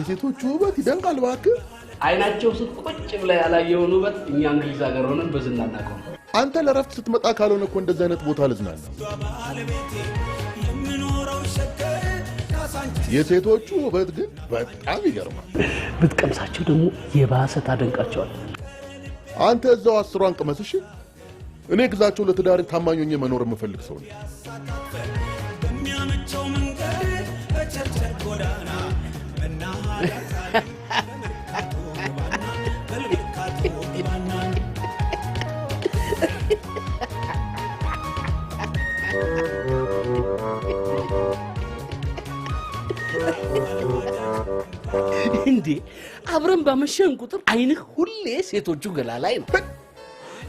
የሴቶቹ ውበት ይደንቃል እባክህ አይናቸው ቁጭ ብላ ያላየውን ውበት እኛ እንግሊዝ ሀገር ሆነን በዝናና ቆም አንተ ለረፍት ስትመጣ ካልሆነ እኮ እንደዛ አይነት ቦታ ልዝናና የሴቶቹ ውበት ግን በጣም ይገርማል ብትቀምሳቸው ደግሞ የባሰ ታደንቃቸዋል አንተ እዛው አስሯን ቅመስ እሺ እኔ ግዛቸው ለትዳር ታማኝ ሆኜ መኖር የምፈልግ ሰው ነኝ እንዴ አብረን ባመሸን ቁጥር አይንህ ሁሌ ሴቶቹ ገላ ላይ ነው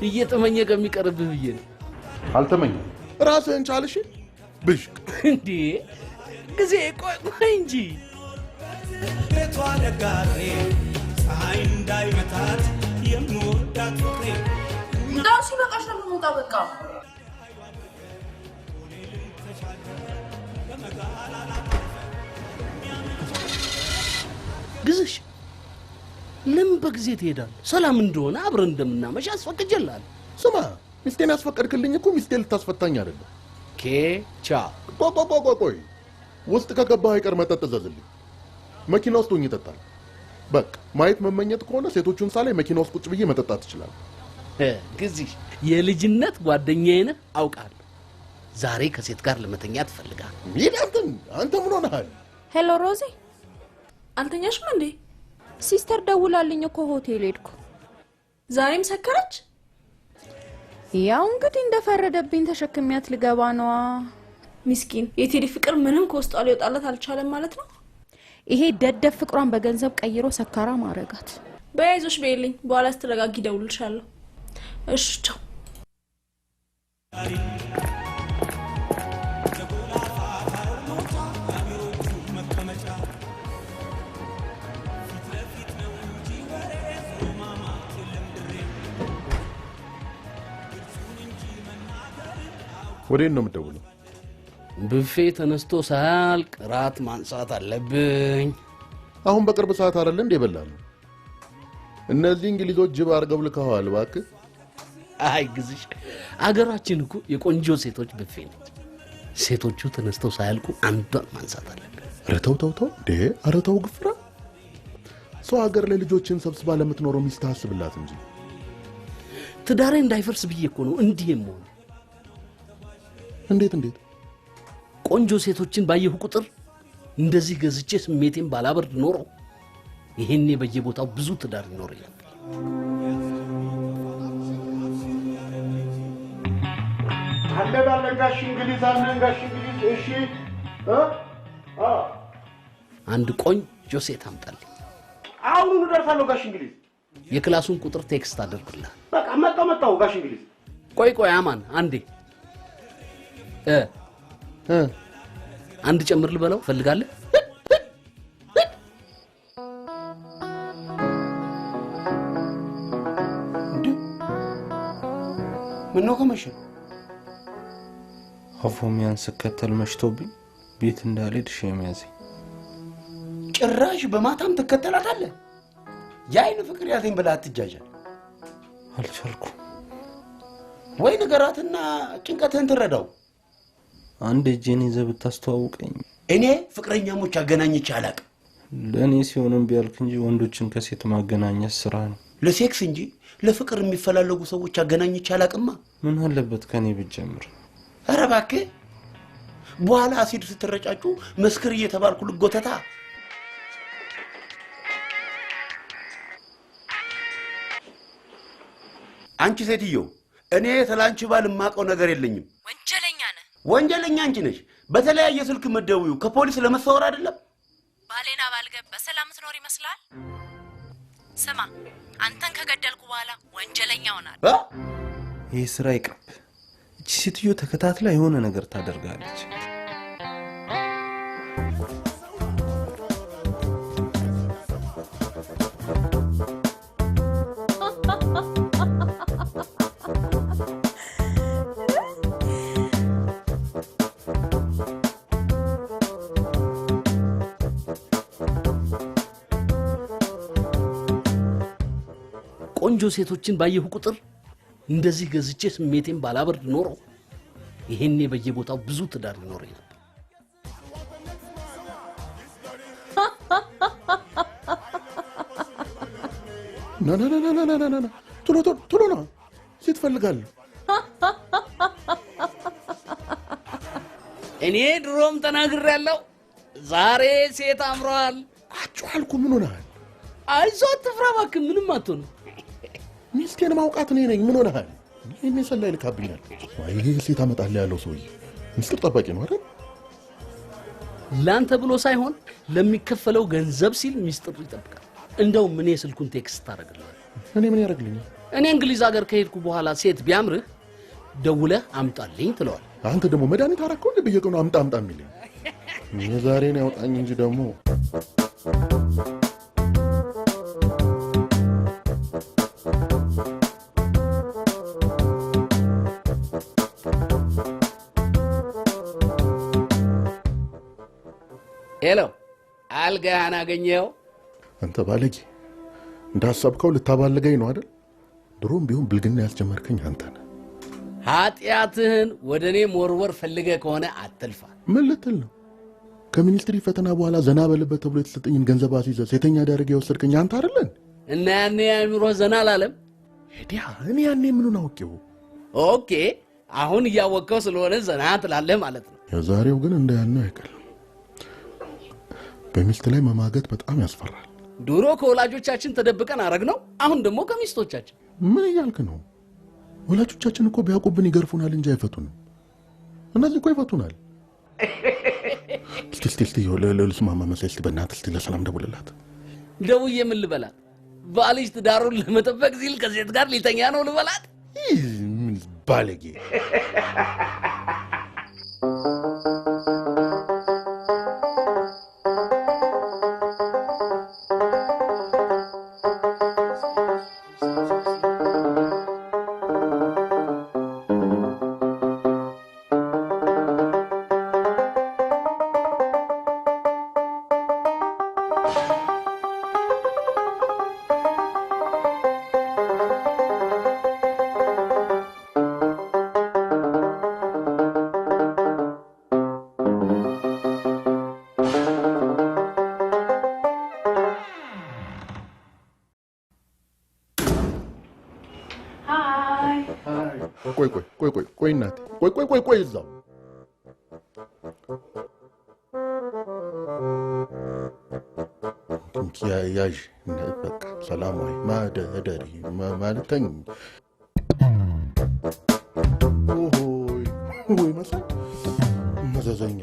እየተመኘ ከሚቀርብህ ብዬ ነው አልተመኘ ራስህን ቻልሽ ብሽቅ እንዴ ጊዜ ቆይ እንጂ ቤቷ ደጋሬ ፀሐይ እንዳይመታት የምወዳት ፍቅሬ እንዳው ሲበቃሽ ነው የምወጣው በቃ ግዝሽ ለምን በጊዜ ትሄዳለህ ሰላም እንደሆነ አብረን እንደምናመሽ አስፈቅጀልሃል ስማ ሚስቴን ያስፈቀድክልኝ እኮ ሚስቴን ልታስፈታኝ አይደለም ኬቻ ቆይ ውስጥ ከገባህ አይቀር መጠጥ ዘዝልኝ መኪና ውስጥ ሆኜ እጠጣለሁ በቃ ማየት መመኘት ከሆነ ሴቶቹን ሳላይ መኪና ውስጥ ቁጭ ብዬ መጠጣት ትችላለህ ግዝሽ የልጅነት ጓደኛዬ ነህ አውቃለሁ ዛሬ ከሴት ጋር ለመተኛት ፈልጋለሁ ይላንተን አንተ ምን ሆነሃል ሄሎ ሮዚ አንተኛሽም እንዴ ሲስተር ደውላልኝ እኮ ሆቴል ሄድኩ ዛሬም ሰከረች ያው እንግዲህ እንደፈረደብኝ ተሸክሚያት ልገባ ነው ምስኪን የቴዲ ፍቅር ምንም ኮስቷ ሊወጣለት አልቻለም ማለት ነው ይሄ ደደብ ፍቅሯን በገንዘብ ቀይሮ ሰካራ ማረጋት በያይዞሽ በይልኝ በኋላ ስትረጋጊ ደውልልሻለሁ እሺ ቻው ወዴት ነው የምትደውለው ብፌ ተነስቶ ሳያልቅ ራት ማንሳት አለብኝ አሁን በቅርብ ሰዓት አይደል እንደ ይበላሉ እነዚህ እንግሊዞች ጅብ አርገው ልከዋል እባክህ አይ ግዝሽ አገራችን እኮ የቆንጆ ሴቶች ብፌ ነች ሴቶቹ ተነስተው ሳያልቁ አንዷን ማንሳት አለብን ረተው አረተው ግፍራ ሰው ሀገር ላይ ልጆችን ሰብስባ ለምትኖረው ሚስት አስብላት እንጂ ትዳሬ እንዳይፈርስ ብዬ እኮ ነው እንዲህ የምሆነው እንዴት ቆንጆ ሴቶችን ባየሁ ቁጥር እንደዚህ ገዝቼ ስሜቴን ባላበርድ ኖሮ ይሄኔ በየቦታው ብዙ ትዳር ይኖር ነበር አንደዳለጋሽ እንግሊዝ እሺ አንድ ቆንጆ ሴት አምጣልኝ አሁን ደርሳለሁ ጋሽ እንግሊዝ የክላሱን ቁጥር ቴክስት አድርግልኝ በቃ መጣው ጋሽ እንግሊዝ ቆይ አማን አንዴ አንድ ጨምር ልበለው ፈልጋለህ ምን ነው ከመሸ አፎሚያን ስከተል መሽቶብኝ ቤት እንዳልሄድ ሸሚያዘኝ ጭራሽ በማታም ተከተላታለህ ያይን ፍቅር ያዘኝ ብላ አትጃጃል አልቻልኩም ወይ ንገራትና ጭንቀትህን ትረዳው አንድ እጄን ይዘህ ብታስተዋውቀኝ እኔ ፍቅረኛሞች አገናኝቼ አላቅም ለእኔ ሲሆንም ቢያልክ እንጂ ወንዶችን ከሴት ማገናኘት ስራ ነው ለሴክስ እንጂ ለፍቅር የሚፈላለጉ ሰዎች አገናኝቼ አላቅማ ምን አለበት ከኔ ብትጀምር ኧረ እባክህ በኋላ አሲድ ስትረጫጩ መስክር እየተባልኩ ልጎተታ አንቺ ሴትዮ እኔ ስላንቺ ባል ማቀው ነገር የለኝም ወንጀለኛ አንቺ ነሽ በተለያየ ስልክ መደውዩ ከፖሊስ ለመሰወር አይደለም ባሌና ባልገብ በሰላም ትኖር ይመስላል ስማ አንተን ከገደልኩ በኋላ ወንጀለኛ ሆናል ይሄ ስራ ይቅርብ እቺ ሴትዮ ተከታትላ የሆነ ነገር ታደርጋለች ሴቶችን ባየሁ ቁጥር እንደዚህ ገዝቼ ስሜቴን ባላበርድ ኖሮ ይሄኔ በየቦታው ብዙ ትዳር ይኖረኝ ነበር። ና ቶሎ ና ሴት ፈልጋለሁ። እኔ ድሮም ተናግሬያለሁ። ዛሬ ሴት አምሯል። አጭዋልኩ ምን ሆነሃል? አይዞህ አትፍራ እባክህ፣ ምንም አትሆንም። ሚስቴን ማውቃት እኔ ነኝ። ምን ሆነሃል? ይሄን ሰላይ ልካብኛል። ይሄ ሴት አመጣልህ ያለው ሰውዬ ምስጢር ጠባቂ ነው አይደል? ላንተ ብሎ ሳይሆን ለሚከፈለው ገንዘብ ሲል ምስጢር ይጠብቃል። እንደው ምን የስልኩን ቴክስት ታደርግልህ? እኔ ምን ያደርግልኝ? እኔ እንግሊዝ ሀገር ከሄድኩ በኋላ ሴት ቢያምርህ ደውለህ አምጣልኝ ትለዋል። አንተ ደግሞ መድኃኒት አደረከው እንደ በየቀኑ አምጣ የሚለኝ የዛሬን ያውጣኝ እንጂ ደግሞ ሄሎ፣ አልጋህን አገኘኸው? አንተ ባለጌ እንዳሰብከው ልታባልገኝ ነው አይደል? ድሮም ቢሆን ብልግና ያስጀመርከኝ አንተ ነህ። ኃጢአትህን ወደ እኔ መወርወር ፈልገህ ከሆነ አትልፋ። ምን ልትል ነው? ከሚኒስትሪ ፈተና በኋላ ዘና በልበት ተብሎ የተሰጠኝን ገንዘብ አስይዘህ ሴተኛ ዳርግ የወሰድከኝ አንተ አይደለን? እና ያኔ አእምሮህ ዘና አላለም? ሄዲያ እኔ ያኔ ምኑን አውቄው? ኦኬ፣ አሁን እያወቅኸው ስለሆነ ዘና ትላለህ ማለት ነው። የዛሬው ግን እንዳያነው አይቀርም። በሚስት ላይ መማገጥ በጣም ያስፈራል። ድሮ ከወላጆቻችን ተደብቀን አረግነው፣ አሁን ደግሞ ከሚስቶቻችን። ምን እያልክ ነው? ወላጆቻችን እኮ ቢያውቁብን ይገርፉናል እንጂ አይፈቱንም። እነዚህ እኮ ይፈቱናል። እስቲ ልስማማ መሰለኝ። እስቲ በእናትህ እስቲ ለሰላም ደውልላት። ደውዬ ምን ልበላት? ባልሽ ትዳሩን ለመጠበቅ ሲል ከሴት ጋር ሊተኛ ነው ልበላት? ምን ባለጌ! ቆይ እናቴ፣ ቆይ እዛው ያዥ በቃ ሰላም ወይ ማደሪ ማለተኝ ወይ መሳይ መዘዘኛ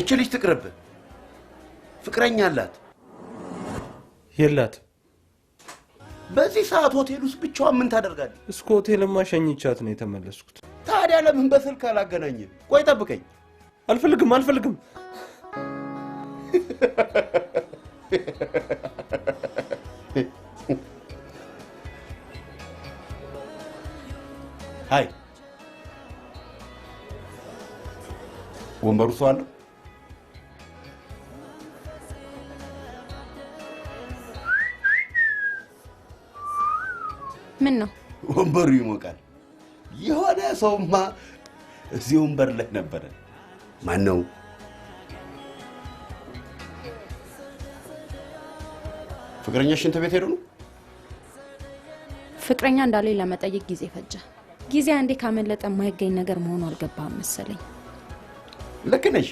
እቺ ልጅ ትቅርብ። ፍቅረኛ አላት? የላት። በዚህ ሰዓት ሆቴል ውስጥ ብቻዋን ምን ታደርጋለች? እስከ ሆቴልማ ሸኝቻት ነው የተመለስኩት። ታዲያ ለምን በስልክ አላገናኘ? ቆይ ጠብቀኝ። አልፈልግም። ሃይ፣ ወንበሩ ሰው አለው? ምን ነው? ወንበሩ ይሞቃል። የሆነ ሰውማ እዚህ ወንበር ላይ ነበረ። ማን ነው? ፍቅረኛ ሽንት ቤት ሄዶ ነው? ፍቅረኛ እንዳለኝ ለመጠየቅ ጊዜ ፈጀ። ጊዜ አንዴ ካመለጠ የማይገኝ ነገር መሆኑ አልገባም መሰለኝ። ልክ ነሽ።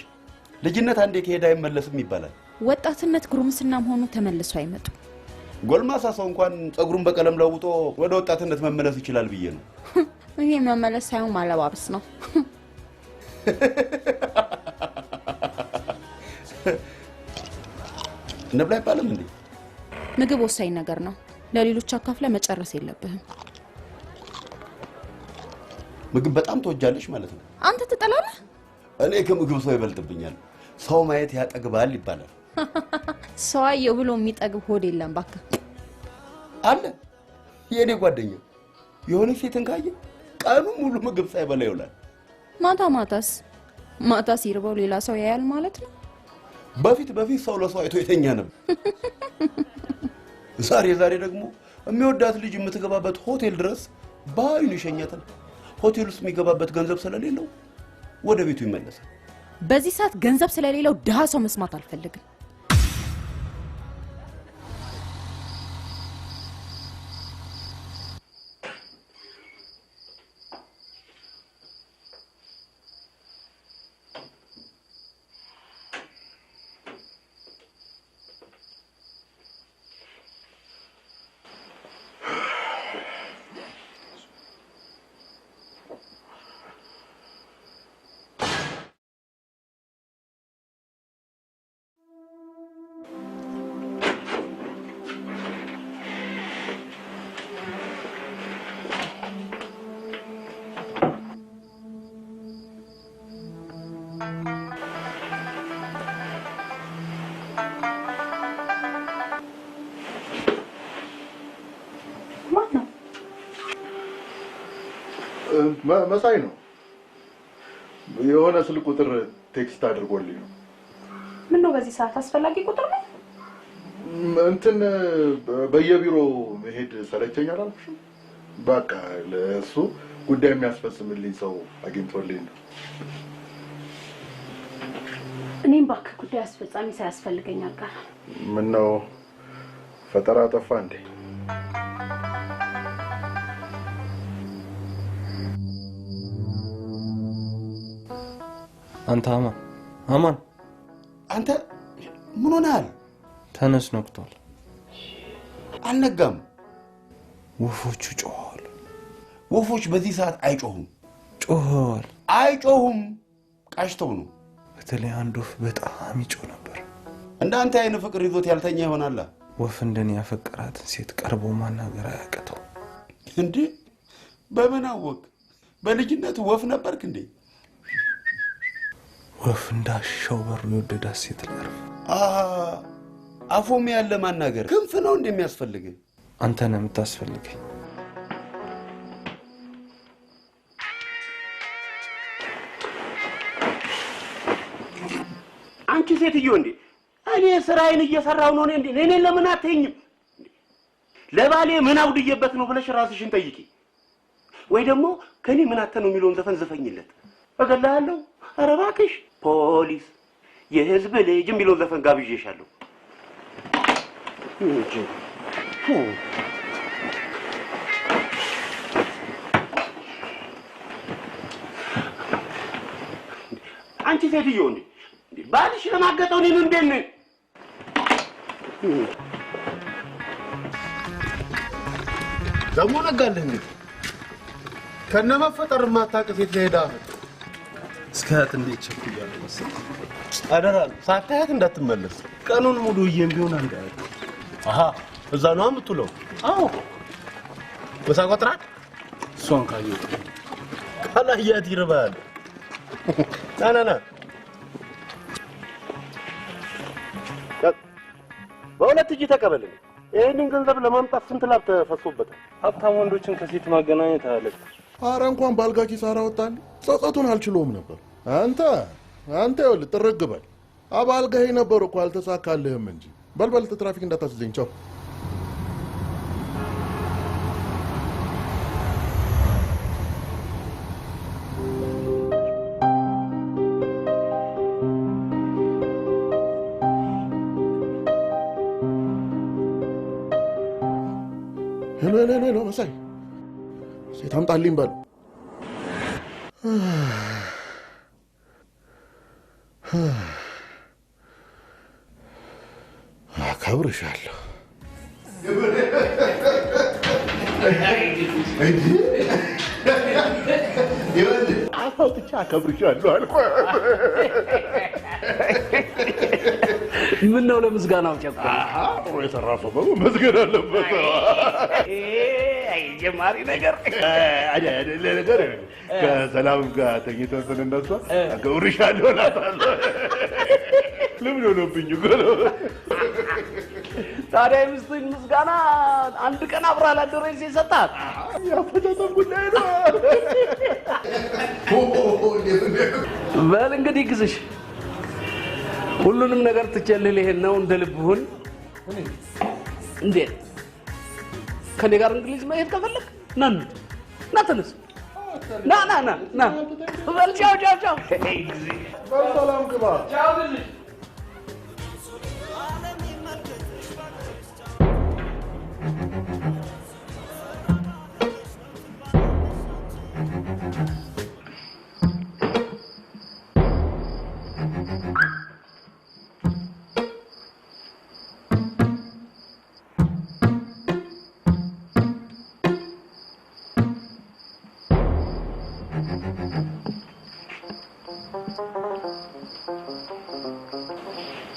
ልጅነት አንዴ ከሄደ አይመለስም ይባላል። ወጣትነት ጉርምስና መሆኑ ተመልሶ አይመጡም። ጎልማሳ ሰው እንኳን ጸጉሩን በቀለም ለውጦ ወደ ወጣትነት መመለስ ይችላል ብዬ ነው። ይሄ መመለስ ሳይሆን ማለባበስ ነው። እንብላ አይባልም እንዴ? ምግብ ወሳኝ ነገር ነው። ለሌሎች አካፍለ መጨረስ የለብህም። ምግብ በጣም ተወጃለሽ ማለት ነው? አንተ ትጠላለህ? እኔ ከምግብ ሰው ይበልጥብኛል። ሰው ማየት ያጠግባል ይባላል። ሰው አየው ብሎ የሚጠግብ ሆድ የለም ባካ። አለ የኔ ጓደኛ የሆነ ሴትን ካየ ቀኑ ሙሉ ምግብ ሳይበላ ይውላል። ማታ ሲርበው ሌላ ሰው ያያል ማለት ነው። በፊት ሰው ለሰው አይቶ የተኛ ነበር። ዛሬ ደግሞ የሚወዳት ልጅ የምትገባበት ሆቴል ድረስ ባይኑ ይሸኛታል። ሆቴል ውስጥ የሚገባበት ገንዘብ ስለሌለው ወደ ቤቱ ይመለሳል። በዚህ ሰዓት ገንዘብ ስለሌለው ድሃ ሰው መስማት አልፈልግም። መሳይ ነው የሆነ ስልክ ቁጥር ቴክስት አድርጎልኝ ነው። ምን ነው በዚህ ሰዓት አስፈላጊ ቁጥር ነው? እንትን በየቢሮ መሄድ ሰለቸኝ አላልኩሽም? በቃ ለሱ ጉዳይ የሚያስፈጽምልኝ ሰው አግኝቶልኝ ነው። እኔም ባክ ጉዳይ አስፈጻሚ ሳያስፈልገኝ አልቀረ። ምን ነው ፈጠራ ጠፋ እንዴ? አንተ አማን አንተ ምን ሆነሃል? ተነስ፣ ነቅቷል። አልነጋም። ወፎቹ ጮኸዋል። ወፎች በዚህ ሰዓት አይጮሁም። ጮኸዋል። አይጮሁም፣ ቃሽተው ነው። በተለይ አንድ ወፍ በጣም ይጮህ ነበር። እንዳንተ አይነ ፍቅር ይዞት ያልተኛ ይሆናል። ወፍ እንደኔ ያፈቀራትን ሴት ቀርቦ ማናገር አያቅተው እንዴ? በምን አወቅ? በልጅነት ወፍ ነበርክ እንዴ? ወፍ እንዳሻው በሩ የወደዳት ሴት ላርፍ። አፎም ያለ ማናገር ክንፍ ነው እንደሚያስፈልግ። አንተ ነህ የምታስፈልገኝ። አንቺ ሴትዮ እንዴ! እኔ ስራዬን እየሰራው ነው እንዴ? እኔ ለምን አትይኝም? ለባሌ ምን አውድየበት ነው ብለሽ ራስሽን ጠይቂ። ወይ ደግሞ ከኔ ምን አተ ነው የሚለውን ዘፈን ዘፈኝለት። እገላለሁ። ኧረ እባክሽ ፖሊስ የህዝብ ልጅ የሚለውን ዘፈን ጋብዤሻለሁ። አንቺ ሴትዮ እንዴ! ባልሽ ለማገጠው እኔን እንዴት ነኝ? ደግሞ ነጋለህ እንዴ? ከነመፈጠር ማታቀ ሴት ለሄዳ እስካት እንዴት ቸኩያለሁ መሰለኝ። አደራ ሳታያት እንዳትመለስ። ቀኑን ሙሉ እየም ቢሆን አንዳይ። እዛ ነው የምትውለው? አዎ በሳቆጥራት እሷን ካየሁት ካላያት ይርባል። ና በሁለት እጅ ተቀበልኝ። ይሄንን ገንዘብ ለማምጣት ስንት ላብ ተፈሶበታል። ሀብታም ወንዶችን ከሴት ማገናኘት አለች። ኧረ እንኳን ባልጋ ኪሳራ ወጣል። ጸጸቱን አልችለውም ነበር። አንተ ይኸውልህ ጥርግ በል። አባልጋዬ ነበር እኮ አልተሳካልህም እንጂ። በልበል ትራፊክ እንዳታስይዘኝ። ቻው። ሄሎ መሳይ ሴት አምጣልኝ በል። አከብርሻለሁ። አውጥቼ አከብርሻለሁ አልኩህ። ምን ነው ለምስጋናው ጨቆ የሰራ ሰው መመስገን አለበት። አይ ጀማሪ ነገር ነገር ከሰላም ጋር ተኝተን ስንነሳ አከብርሻለሁ እላታለሁ። ለምን ሆነብኝ እኮ ነው። ታዲያ ሚስቱን ምስጋና አንድ ቀን አብራ ላደረች ሲሰጣት ያፈታተም ጉዳይ ነው። በል እንግዲህ ግዝሽ ሁሉንም ነገር ትችልህ ልሄድ ነው እንደ ልብሁን እንዴት ከኔ ጋር እንግሊዝ ማየት ከፈለክ ና ተነስ ና በል ቻው ሰላም ግባ ቻው ግዝሽ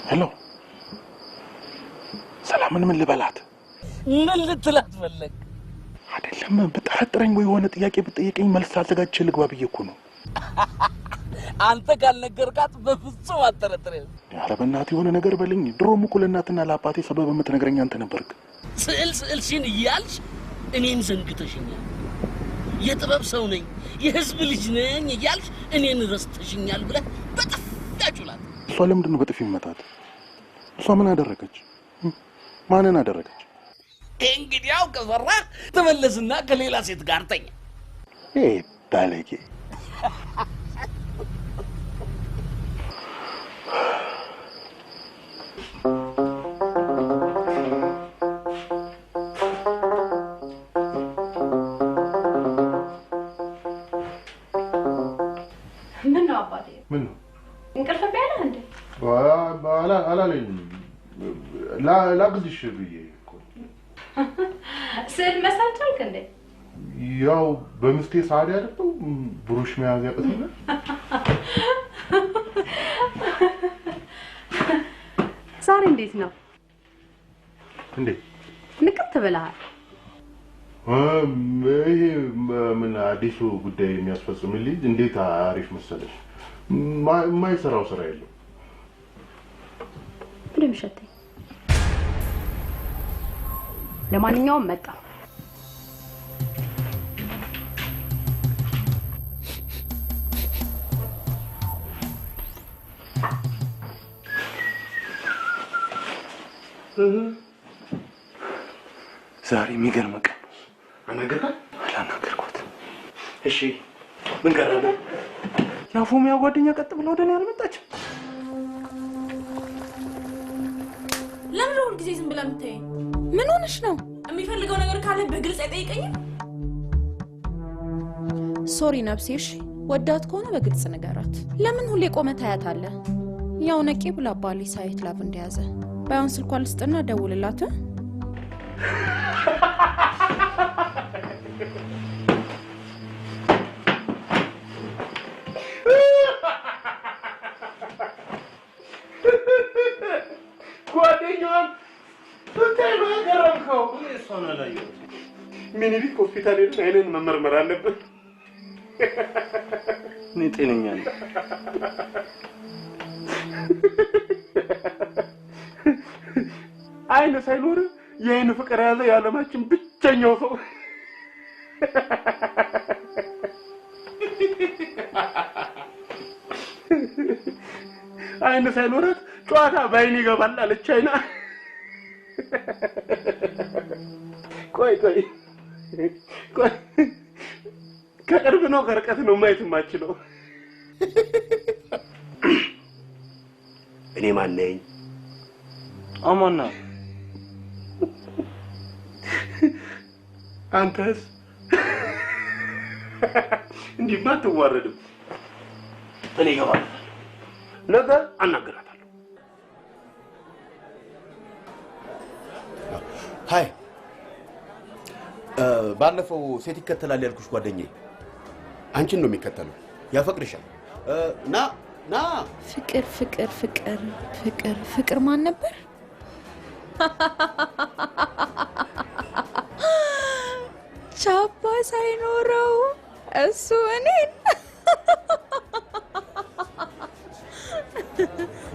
ሄሎ ሰላምን ምን ልበላት? ምን ልትላት ፈለግ? አይደለም ብጠረጥረኝ ወይ የሆነ ጥያቄ ብትጠይቀኝ መልስ አዘጋጅቼ ልግባ ብዬ እኮ ነው። አንተ ካልነገርካት በፍጹም አትጠረጥረኝ። ኧረ በእናትህ የሆነ ነገር በልኝ። ድሮም እኮ ለእናትና ለአባቴ ሰበብ የምትነግረኝ አንተ ነበርክ። ስዕልሽን እያልሽ እኔን ዘንግተሽኛል። የጥበብ ሰው ነኝ የህዝብ ልጅ ነኝ እያልሽ እኔን ረስተሽኛል ብለህ በጥፍ ያጩላት። እሷ ለምንድን ነው በጥፊ መታት? እሷ ምን አደረገች? ማንን አደረገች? እንግዲያው ከፈራ ተመለስና ከሌላ ሴት ጋር ተኛ። ባለጌ ምን ነው አባቴ? ምን ነው እንቅልፍ ቢያለህ እንዴ? አላለኝም። ላግዝሽ ብዬ እኮ ስዕል መሳል ቻልክ እንዴ? ያው በምስቴ ሳዲ አይደለም ብሩሽ መያዝ ያቅተኛል። ዛሬ እንዴት ነው? እንዴ ንቅት ብለሃል። ይሄ ምን አዲሱ ጉዳይ የሚያስፈጽምልኝ እንዴት አሪፍ መሰለሽ። የማይሰራው ስራ የለም። ምንም ሸተኝ። ለማንኛውም መጣ። ዛሬ የሚገርም ቀን ነው። አናገርካት? አላናገርኳት። እሺ ምን ቀረበ? ያፎሚያ ጓደኛ ቀጥ ብላ ወደ እኔ አልመጣችም። ለምን ሁሉ ጊዜ ዝም ብላ የምታየኝ? ምን ሆነሽ ነው? የሚፈልገው ነገር ካለ በግልጽ አይጠይቀኝም? ሶሪ ነብሴሽ፣ ወዳት ከሆነ በግልጽ ንገራት። ለምን ሁሌ ቆመ ታያታለህ? ያው ነቄ ብላ ባሊ ሳይት ላቭ እንደያዘ ባይሆን ስልኳ ልስጥና ደውልላት። ጓደኛዋን ስታይ ነው ያገረምከው። እሷን አላየሁት። ሚኒሊክ ሆስፒታል ሄደን አይንን መመርመር አለብን። እኔ ጤነኛ ነኝ። አይን ሳይኖር የአይን ፍቅር ያዘ የዓለማችን ብቸኛው ሰው አይን ሳይኖራት ጨዋታ በአይን ይገባል አለች አይና። ቆይ ከቅርብ ነው ከርቀት ነው ማየት የማችለው? እኔ ማን ነኝ? አማና አንተስ? እንዲህማ አትዋረድም። እኔ እገባለሁ፣ ነገ አናግራታለሁ። ሃይ ባለፈው ሴት ይከተላል ያልኩሽ ጓደኛዬ አንቺን ነው የሚከተለው። ያፈቅርሻል። ና ፍቅር ማን ነበር? ቻባ ሳይኖረው እሱ እኔን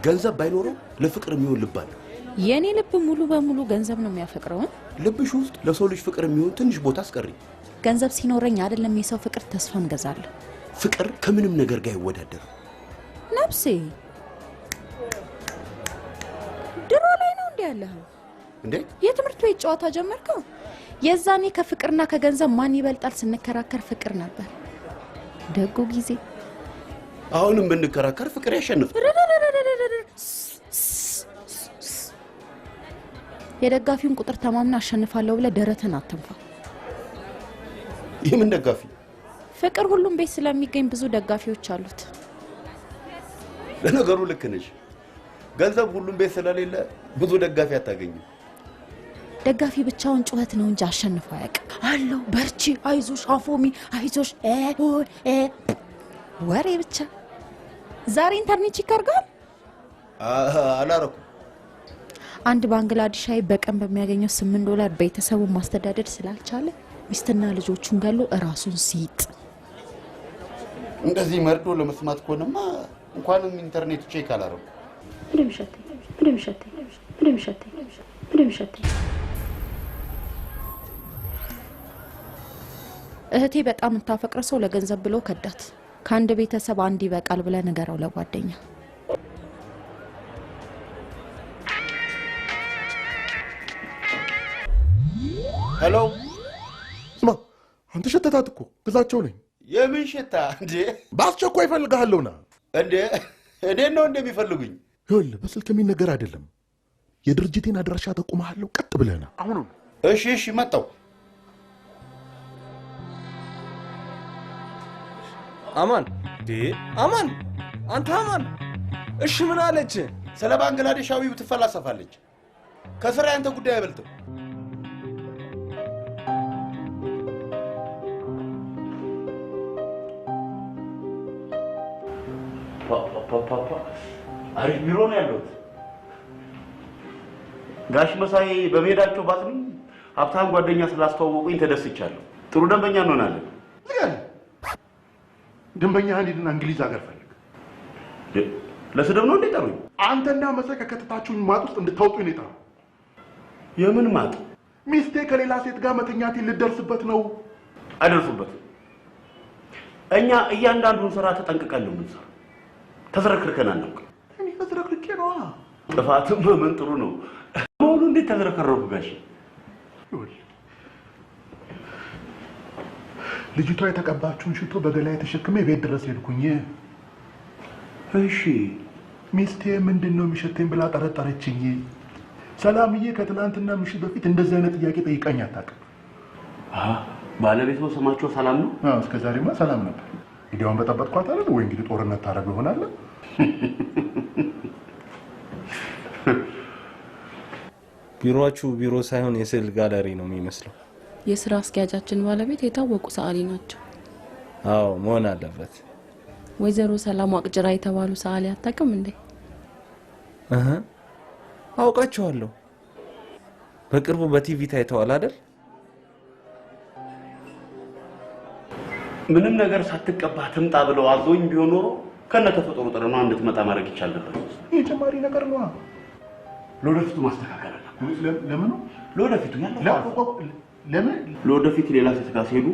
ገንዘብ ባይኖረው ለፍቅር የሚሆን ልብ አለው። የኔ ልብ ሙሉ በሙሉ ገንዘብ ነው የሚያፈቅረው። ልብሽ ውስጥ ለሰው ልጅ ፍቅር የሚሆን ትንሽ ቦታ አስቀሪ። ገንዘብ ሲኖረኝ አይደለም የሰው ፍቅር ተስፋ እንገዛለሁ። ፍቅር ከምንም ነገር ጋር ይወዳደር። ነፍሴ ድሮ ላይ ነው እንዴ ያለህ እንዴ? የትምህርት ቤት ጨዋታ ጀመርከው? የዛኔ ከፍቅርና ከገንዘብ ማን ይበልጣል ስንከራከር ፍቅር ነበር። ደጉ ጊዜ። አሁንም ብንከራከር ፍቅር ያሸንፍ። የደጋፊውን ቁጥር ተማምና አሸንፋለሁ ብለ ደረተን አትንፋ። የምን ደጋፊ? ፍቅር ሁሉም ቤት ስለሚገኝ ብዙ ደጋፊዎች አሉት። ለነገሩ ልክ ነሽ። ገንዘብ ሁሉም ቤት ስለሌለ ብዙ ደጋፊ አታገኝም። ደጋፊ ብቻውን ጩኸት ነው እንጂ አሸንፎ አያውቅም። አለው በርቺ፣ አይዞሽ፣ አፎሚ፣ አይዞሽ ወሬ ብቻ። ዛሬ ኢንተርኔት ይከርጋል አላረኩም። አንድ ባንግላዴሻዊ በቀን በሚያገኘው $8 ቤተሰቡን ማስተዳደር ስላልቻለ ሚስትና ልጆቹን ገሎ እራሱን ሲጥ። እንደዚህ መርዶ ለመስማት ከሆነማ እንኳንም ኢንተርኔት ቼክ አላረኩም። እህቴ በጣም እንታፈቅረ ሰው ለገንዘብ ብሎ ከዳት። ከአንድ ቤተሰብ አንድ ይበቃል ብለ ንገረው ለጓደኛ። ሄሎ ስማ አንተ ሸተታት እኮ ግዛቸው ነኝ። የምን ሸታ እንዴ? በአስቸኳይ እፈልግሃለሁና። እንዴ እኔን ነው እንደሚፈልጉኝ? ይኸውልህ በስልክ የሚነገር አይደለም። የድርጅቴን አድራሻ ጠቁመሃለሁ። ቀጥ ብለህና አሁን። እሺ እሺ መጣሁ። አማን አማን፣ አንተ አማን። እሺ ምን አለች? ስለ ባንግላዴሻዊው ትፈላሰፋለች። ከስራ ያንተ ጉዳይ አይበልጥም። አሪፍ ቢሮ ነው ያለው። ጋሽ መሳይ በመሄዳቸው ባስም ሀብታም ጓደኛ ስላስተዋወቁኝ ተደስቻለሁ። ጥሩ ደንበኛ እንሆናለን። ደንበኛ ሄድና እንግሊዝ ሀገር ፈልግ። ለስድብ ነው እንዴ ጠሩኝ? አንተና መሳይ ከከተታችሁኝ ማጥ ውስጥ እንድታወጡኝ ነው የጠራው። የምን ማጥ? ሚስቴ ከሌላ ሴት ጋር መተኛቴን ልደርስበት ነው። አይደርሱበትም። እኛ እያንዳንዱን ስራ ተጠንቅቀን ነው የምንሰራው። ተዝረክርከን አናውቅም። እኔ ተዝረክርኬ ነዋ። ጥፋትም ምን ጥሩ ነው መሆኑ። እንዴት ተዝረከረኩ ጋሽ? ልጅቷ የተቀባችውን ሽቶ በገላይ ተሸክሜ ቤት ድረስ ሄድኩኝ። እሺ ሚስቴ ምንድነው የሚሸተኝ ብላ ጠረጠረችኝ። ሰላምዬ ከትላንትና ምሽት በፊት እንደዚህ አይነት ጥያቄ ጠይቀኝ አታውቅም። ባለቤቱ ስማቸው ሰላም ነው? እስከ ዛሬማ ሰላም ነበር። እንግዲያውን በጠበጥኳት አይደል ወይ? እንግዲህ ጦርነት ታረግ ይሆናል። ቢሮአችሁ ቢሮ ሳይሆን የስዕል ጋለሪ ነው የሚመስለው። የስራ አስኪያጃችን ባለቤት የታወቁ ሰዓሊ ናቸው። አዎ መሆን አለበት። ወይዘሮ ሰላም ዋቅጅራ የተባሉ ሰዓሊ አታውቅም እንዴ? አውቃቸዋለሁ። በቅርቡ በቲቪ ታይተዋል አይደል? ምንም ነገር ሳትቀባ ትምጣ ብለው አዞኝ ቢሆን ኖሮ ከነተፈጠሩ ጥረኗ እንድትመጣ ማድረግ ይቻል ነበር። ይሄ ጀማሪ ነገር ነው። ለወደፊቱ ማስተካከል አለ። ለምን ነው ለወደፊቱ ያለው? ለምን ለወደፊቱ ሌላ ሴት ጋር ሲሄዱ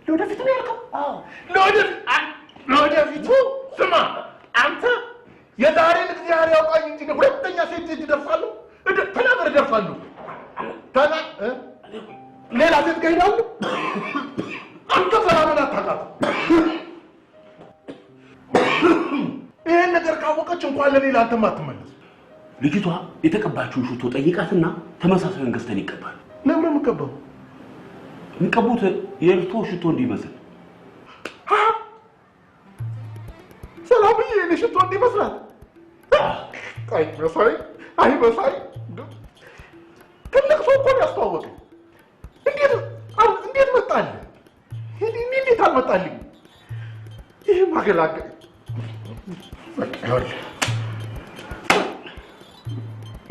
ለወደፊቱ ነው ያልከው? አዎ ለወደፊቱ። ስማ አንተ የዛሬን እግዚአብሔር ያውቃኝ እንጂ ሁለተኛ ሴት እጅ ደርሳለሁ። ተናገር ደርሳለሁ። ሌላ ሴት ጋር ሄዳለሁ። አንተ ሰላምን አታውቃትም። ይሄን ነገር ካወቀች እንኳን ለኔ ለአንተም አትመለስ። ልጅቷ የተቀባችውን ሽቶ ጠይቃትና ተመሳሳዩን ገዝተን ይቀባል። ለምን ነው የምትቀባው? የሚቀቡት የእርቶ ሽቶ እንዲመስል። ሰላምዬ የኔ ሽቶ እንዲመስላት? አይ መሳይ፣ አይ መሳይ፣ ትልቅ ሰው እኮ ነው ያስተዋወቀው። እንዴት መጣልህ? እንዴት አልመጣልኝ? ይሄ ማገላገል በቃ ይኸውልህ፣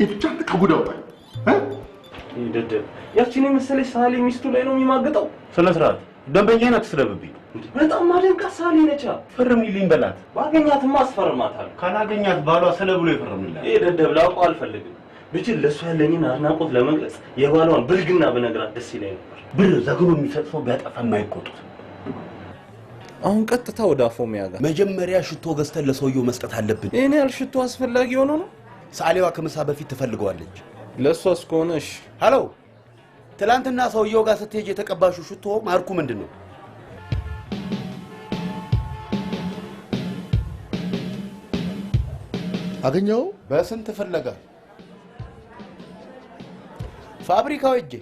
የብቻ ከጉድ አውጣኝ። ደደብ ያቺን የመሰለች ሳሊ ሚስቱ ላይ ነው የሚማገጠው። ስነ ስርዓት ደንበኛዬን አትስደብብኝ። በጣም ማደንቃት ሳሊ ነች። ፈርሚልኝ በላት። ባገኛትማ አስፈርማታለሁ። ካላገኛት ባሏ ስለ ብሎ ይፈርምልሃል። ይሄ ደደብ ላውቀው አልፈልግም። ብቻ ለሷ ያለኝን አድናቆት ለመግለጽ የባሏን ብልግና በነገራት ደስ ይለኝ ነበር። ብር ዘግሮ የሚሰጥ ሰው ቢያጠፋ የማይቆጡት። አሁን ቀጥታ ወደ አፎሚያ ጋር መጀመሪያ ሽቶ ገዝተን ለሰውየው መስጠት አለብን። እኔ ያልሽቶ አስፈላጊ ሆኖ ነው። ሳሌዋ ከምሳ በፊት ትፈልገዋለች። ለሷስ ከሆነ እሺ። ሃሎ ትላንትና ሰውየው ጋር ስትሄጂ የተቀባሹ ሽቶ ማርኩ ምንድነው? አገኘው? በስንት ፈለጋ? ፋብሪካው እጄ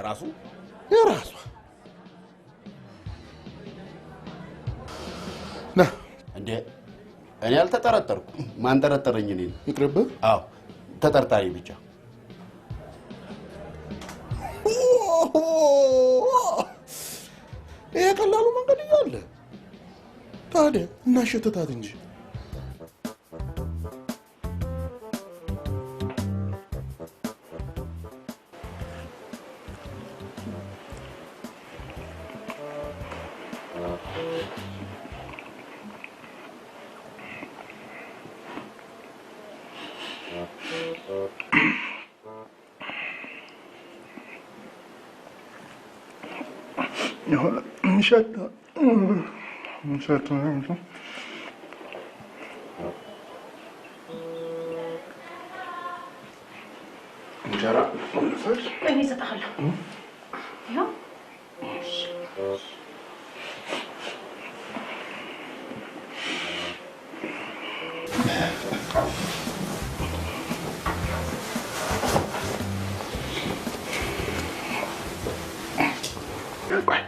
ራሱ የራሷ ና እንዴ እኔ አልተጠረጠርኩ። ማን ጠረጠረኝ? እኔ ይቅርብህ። አዎ ተጠርጣሪ ብቻ። ይሄ ቀላሉ መንገድ እያለ ታዲያ እናሸተታት እንጂ እንጀራ እኔ እሰጥሃለሁ። ያው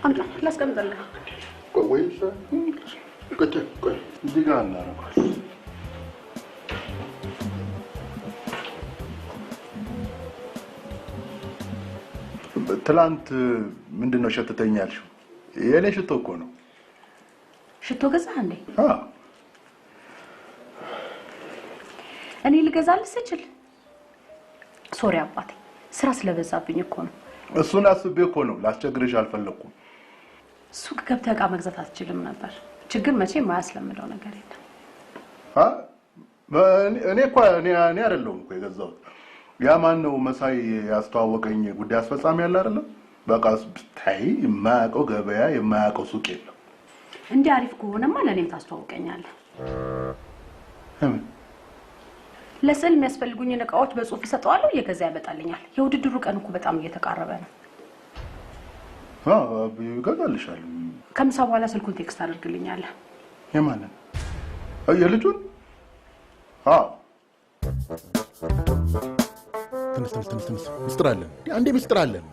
አንተ ላስቀምጥልህ። ወይስ ቆይ እዚህ ጋር እናደርጋለን። ትላንት ምንድነው ሸተተኝ ያልሽው? የኔ ሽቶ እኮ ነው። ሽቶ ገዛህ እንዴ? አዎ። እኔ ልገዛልህ ስችል ሶሪ አባቴ፣ ስራ ስለበዛብኝ እኮ ነው። እሱን አስቤ እኮ ነው፣ ላስቸግርሽ አልፈለኩም። ሱቅ ገብተህ ዕቃ መግዛት አትችልም ነበር? ችግር መቼም የማያስለምደው ነገር የለም። እኔ አይደለሁም እኮ የገዛሁት። ያ ማን ነው መሳይ ያስተዋወቀኝ ጉዳይ አስፈጻሚ ያለ አይደለም? በቃ ብታይ የማያውቀው ገበያ የማያውቀው ሱቅ የለም። እንዲህ አሪፍ ከሆነማ ለእኔም ታስተዋውቀኛለህ። ለስዕል የሚያስፈልጉኝን ዕቃዎች በጽሁፍ እሰጠዋለሁ፣ እየገዛ ያመጣልኛል። የውድድሩ ቀን እኮ በጣም እየተቃረበ ነው። ይገዛልሻል። ከምሳ በኋላ ስልኩን ቴክስት አድርግልኛለህ። የማንን? የልጁን? አዎ። ትንሽ ምስጢር አለን። አንዴ ምስጢር አለን።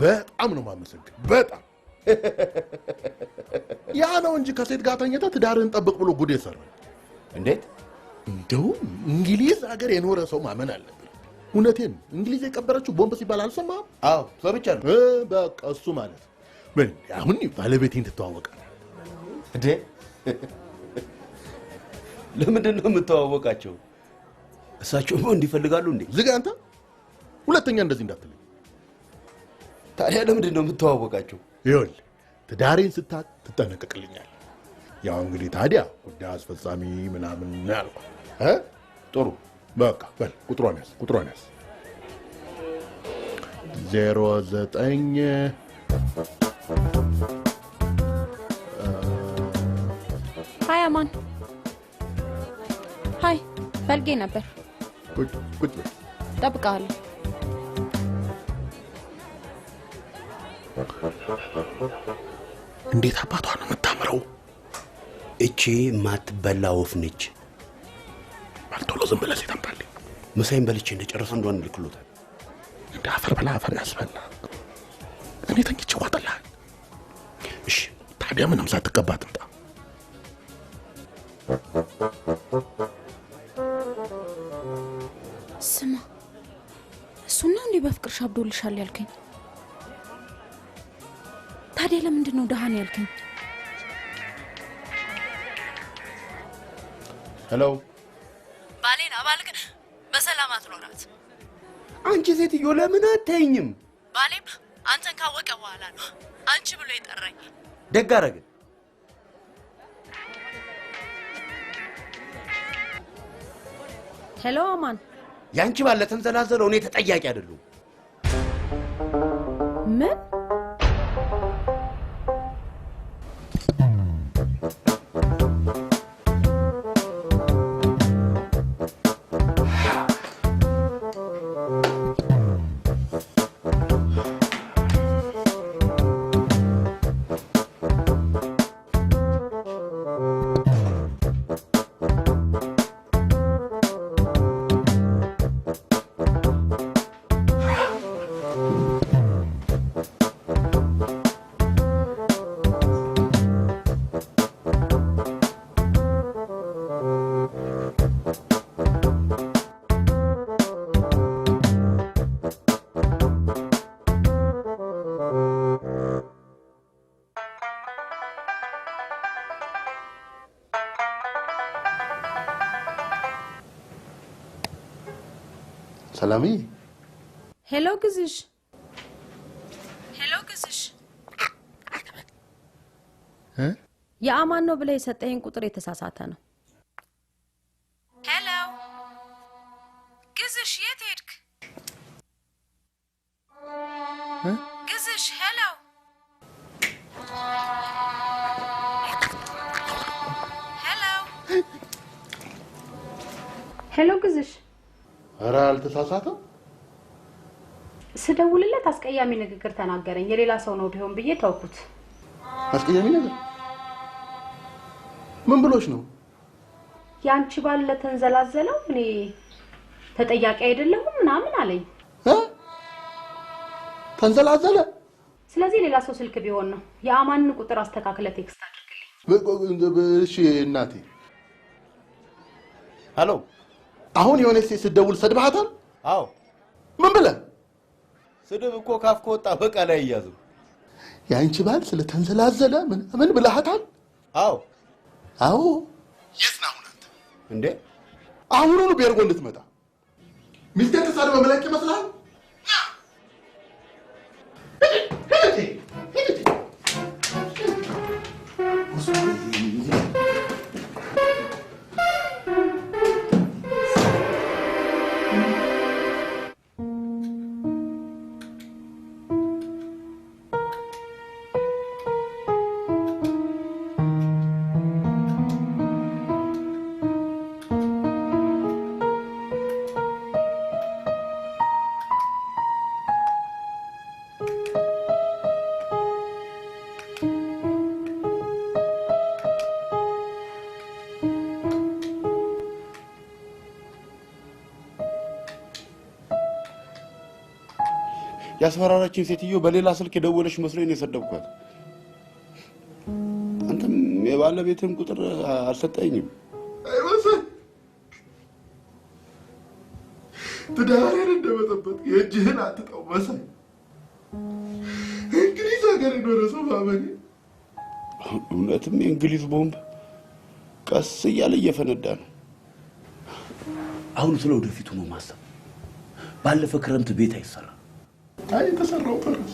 በጣም ነው የማመሰግን። በጣም ያ ነው እንጂ ከሴት ጋር ተኝተህ ትዳርህን ጠብቅ ብሎ ጉድ የሰራው። እንዴት? እንደው እንግሊዝ ሀገር የኖረ ሰው ማመን አለብን። እውነቴን እንግሊዝ የቀበረችው ቦምብ ሲባል አልሰማህም? አዎ ሰምቻለሁ። በቃ እሱ ማለት ምን አሁን ባለቤቴን ትተዋወቃለህ እንዴ? ለምንድን ነው የምትተዋወቃቸው? እሳቸው ወንድ ይፈልጋሉ እንዴ? ዝጋ አንተ። ሁለተኛ እንደዚህ እንዳትለኝ። ታዲያ ለምንድን ነው የምትተዋወቃቸው? ይኸውልህ ትዳሬን ስታቅ ትጠነቀቅልኛል። ያው እንግዲህ ታዲያ ጉዳይ አስፈጻሚ ምናምን ያልኩህ ጥሩ በቃ በል ቁጥሯን ያዝ 09 ሃይ አማን። ሃይ ፈልጌ ነበር። ቁጭ በል እጠብቅሃለሁ። እንዴት አባቷ ነው የምታምረው! እቺ ማትበላ ወፍ ነች። ባልቶሎ ዝም ብለህ ሴት አምጣልኝ። ምሳዬን በልቼ እንደጨረሰ እንደሆነ ልክሎታል። እንደ አፈር በላ አፈር ያስበላ። እኔ ተንኪቼ ዋጠልሃል። እሺ ታዲያ ምንም ሳትቀባ ትምጣ። ስማ እሱና እንዴ በፍቅር ሻብዶልሻል ያልከኝ? ታዲያ ለምንድን ነው ደሃን ያልከኝ? ሄሎ ባሌን አባልክ በሰላም አትኖራት። አንቺ ሴትዮ ለምን አትተኝም? ባሌም አንተን ካወቀ በኋላ ነው አንቺ ብሎ የጠራኝ። ደግ አደረገ። ሄሎ አማን ያንቺ ባለ ተንዘላዘለው እኔ ተጠያቂ አይደለሁ ምን ሰላሚ ሄሎ ግዝሽ የአማን ነው ብለህ የሰጠኸኝ ቁጥር የተሳሳተ ነው ሄሎ ግዝሽ የት ሄድክ ግዝሽ ሄሎ ሄሎ ግዝሽ ኧረ አልተሳሳተም ስደውልለት አስቀያሚ ንግግር ተናገረኝ የሌላ ሰው ነው ቢሆን ብዬ ተውኩት አስቀያሚ ነገር ምን ብሎሽ ነው ያንቺ ባለ ተንዘላዘለው እኔ ተጠያቂ አይደለሁም ምናምን አለኝ ተንዘላዘለ ስለዚህ ሌላ ሰው ስልክ ቢሆን ነው የአማንን ቁጥር አስተካክለ ቴክስት አድርግልኝ እሺ እናቴ ሃሎ አሁን የሆነ ስትደውል ሰድባታል አዎ ምን ብለህ ስድብ እኮ ካፍ ከወጣ በቃ ላይ ያያዙ ያንቺ ባል ስለተንዘላዘለ ምን ብለሃታል አዎ የት ነው አንተ እንዴ አሁኑኑ ቤርጎ እንድትመጣ ሚስቴ ተሳድበ መለቅ ይመስላል ያስፈራራችኝ ሴትዮ በሌላ ስልክ የደወለሽ መስሎኝ ነው የሰደብኳት አንተም የባለቤትም ቁጥር አልሰጠኝም አይወሰ ትዳሬን እንደመጠበቅ የእጅህን አትጠው መሳይ እንግሊዝ ሀገር የኖረ ማመኔ እውነትም የእንግሊዝ ቦምብ ቀስ እያለ እየፈነዳ ነው አሁን ስለ ወደፊቱ ነው ማሰብ ባለፈ ክረምት ቤት አይሰራ አይ ተሰራው ፈረስ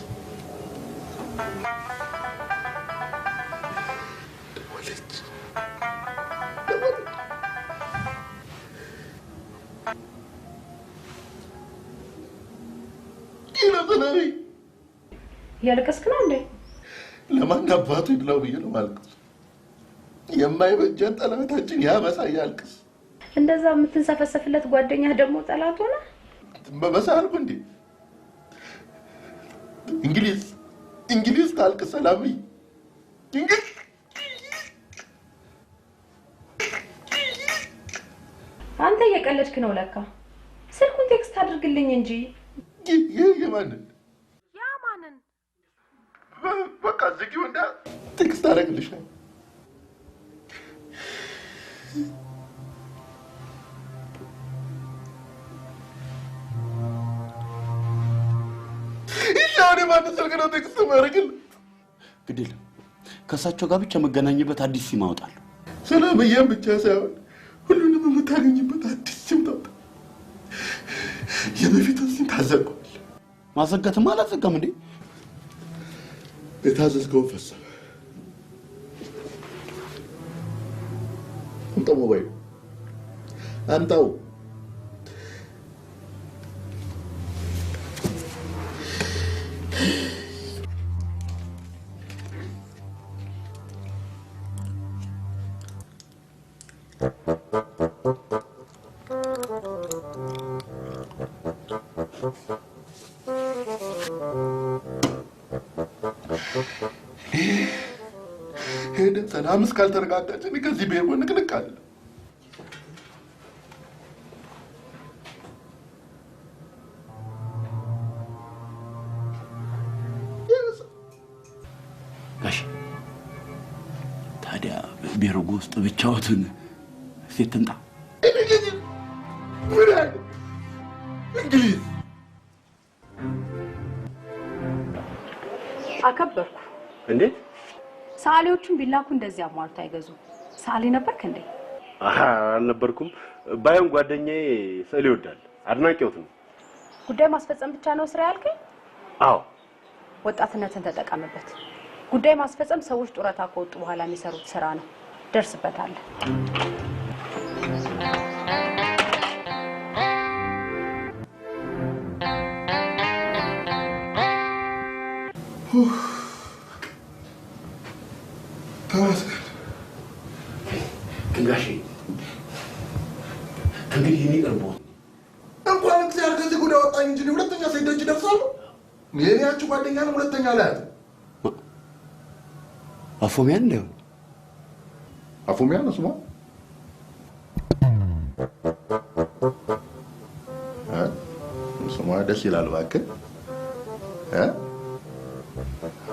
ያለቀስክ ነው እንዴ ለማን አባቱ ይድላው ብዬ ነው ማልቀስ የማይበጀን ጠላታችን ያመሳይ ያልቅስ እንደዛ የምትንሰፈሰፍለት ጓደኛ ደግሞ ጠላት ሆነ በመሳልኩ እንዴ እንግሊዝ ታልቅ ሰላም እንግሊዝ አንተ እየቀለድክ ነው ለካ ስልኩን ቴክስት አድርግልኝ እንጂ የማንን ያማንን በቃ ዝጊው እንዳ ቴክስት አደረግልሻለሁ ይሻኔ ማን ስልክ ነው ቴክስት ማድረግል ግዴለ ከሳቸው ጋር ብቻ መገናኘበት አዲስ ሲም አወጣለሁ ሰላምዬም ብቻ ሳይሆን ሁሉንም የምታገኝበት አዲስ ሲም ታውጣ የበፊቱን ሲም ታዘቀዋል ማዘጋትም አላዘጋም እንዴ የታዘዝከው ፈሰ አምጣው ሞባይል አምጣው ሄደን ሰላም እስካልተረጋጋች እኔ ከዚህ ብሄር ንቅንቅ አለ። ጋሽ ታዲያ ቤርጎ ውስጥ ብቻዎትን ሴት ትምጣ? እንግሊዝ አከበርኩ። እንዴት? ሰዓሊዎቹን ቢላኩ እንደዚህ አሟልቶ አይገዙም። ሰዓሊ ነበርክ እንዴ? አልነበርኩም። ባይሆን ጓደኛዬ ስዕል ይወዳል፣ አድናቂዎት ነው። ጉዳይ ማስፈጸም ብቻ ነው ስራ ያልከኝ? አዎ። ወጣትነትን ተጠቀምበት። ጉዳይ ማስፈጸም ሰዎች ጡረታ ከወጡ በኋላ የሚሰሩት ስራ ነው። ደርስበታለህ። ተመስገን። ጋሼ እንግዲህ የሚቀርበው እንኳን እግዚአብሔር ከዚህ ጉዳይ ወጣኝ እንጂ ሁለተኛ ሴት ደጅ ደርሳለሁ። የኔያችሁ ጓደኛ ነው ሁለተኛ ላይ አለ። አፎሚያን ነው አፎሚያን ነው ስሟ። ስሟ ደስ ይላል እባክህ።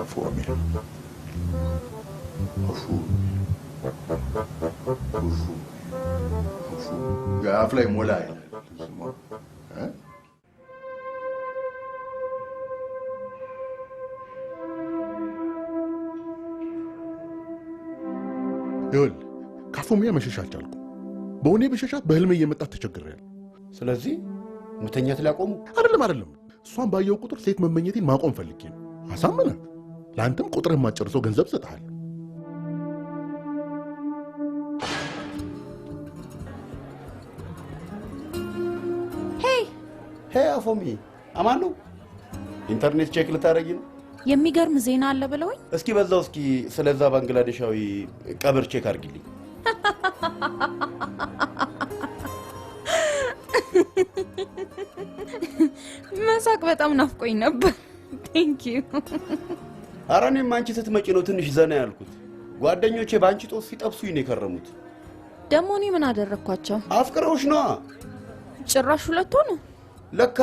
አፎሚያን ጋፍ ላይ ሞላ ይላል ስሟ። ይኸውልህ ካፎሚያ መሸሽ አልቻልኩም። በእኔ በሸሻት በህልሜ እየመጣት ተቸግሬያለሁ። ስለዚህ መተኛት ሊያቆሙ አይደለም። እሷን ባየው ቁጥር ሴት መመኘቴን ማቆም ፈልጌ ነው። አሳምናት። ለአንተም ቁጥርህ የማትጨርሰው ገንዘብ እሰጥሃለሁ። ሄይ አፎሚ፣ አማን ነው? ኢንተርኔት ቼክ ልታረጊ ነው? የሚገርም ዜና አለ ብለውኝ። እስኪ በዛው እስኪ ስለዛ ባንግላዴሻዊ ቀብር ቼክ አድርጊልኝ። መሳቅ በጣም ናፍቆኝ ነበር። ቴንክ ዩ። ኧረ እኔም አንቺ ስትመጪ ነው ትንሽ ዘና ያልኩት። ጓደኞቼ በአንቺ ጦስ ሲጠብሱኝ ነው የከረሙት። ደግሞ እኔ ምን አደረግኳቸው? አፍቅረውሽ ነዋ። ጭራሽ ሁለቱ ነው። ለካ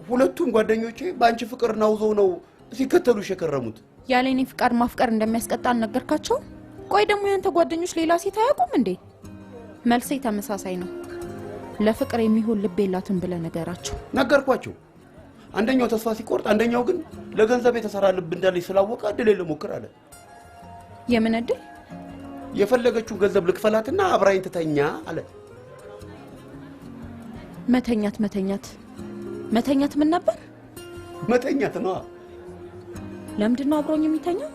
ሁለቱም ጓደኞቼ በአንቺ ፍቅር ናውዘው ነው ሲከተሉሽ የከረሙት። ያለ እኔ ፍቃድ ማፍቀር እንደሚያስቀጣ አልነገርካቸው? ቆይ ደግሞ ያንተ ጓደኞች ሌላ ሴት አያውቁም እንዴ? መልሴ ተመሳሳይ ነው። ለፍቅር የሚሆን ልብ የላትም ብለህ ነገራቸው። ነገርኳቸው። አንደኛው ተስፋ ሲቆርጥ፣ አንደኛው ግን ለገንዘብ የተሰራ ልብ እንዳለኝ ስላወቀ እድል ልሞክር አለ። የምን እድል? የፈለገችውን ገንዘብ ልክፈላትና አብራኝ ትተኛ አለ። መተኛት ምን ነበር? መተኛት ነዋ። ለምንድን ነው አብሮኝ የሚተኛው?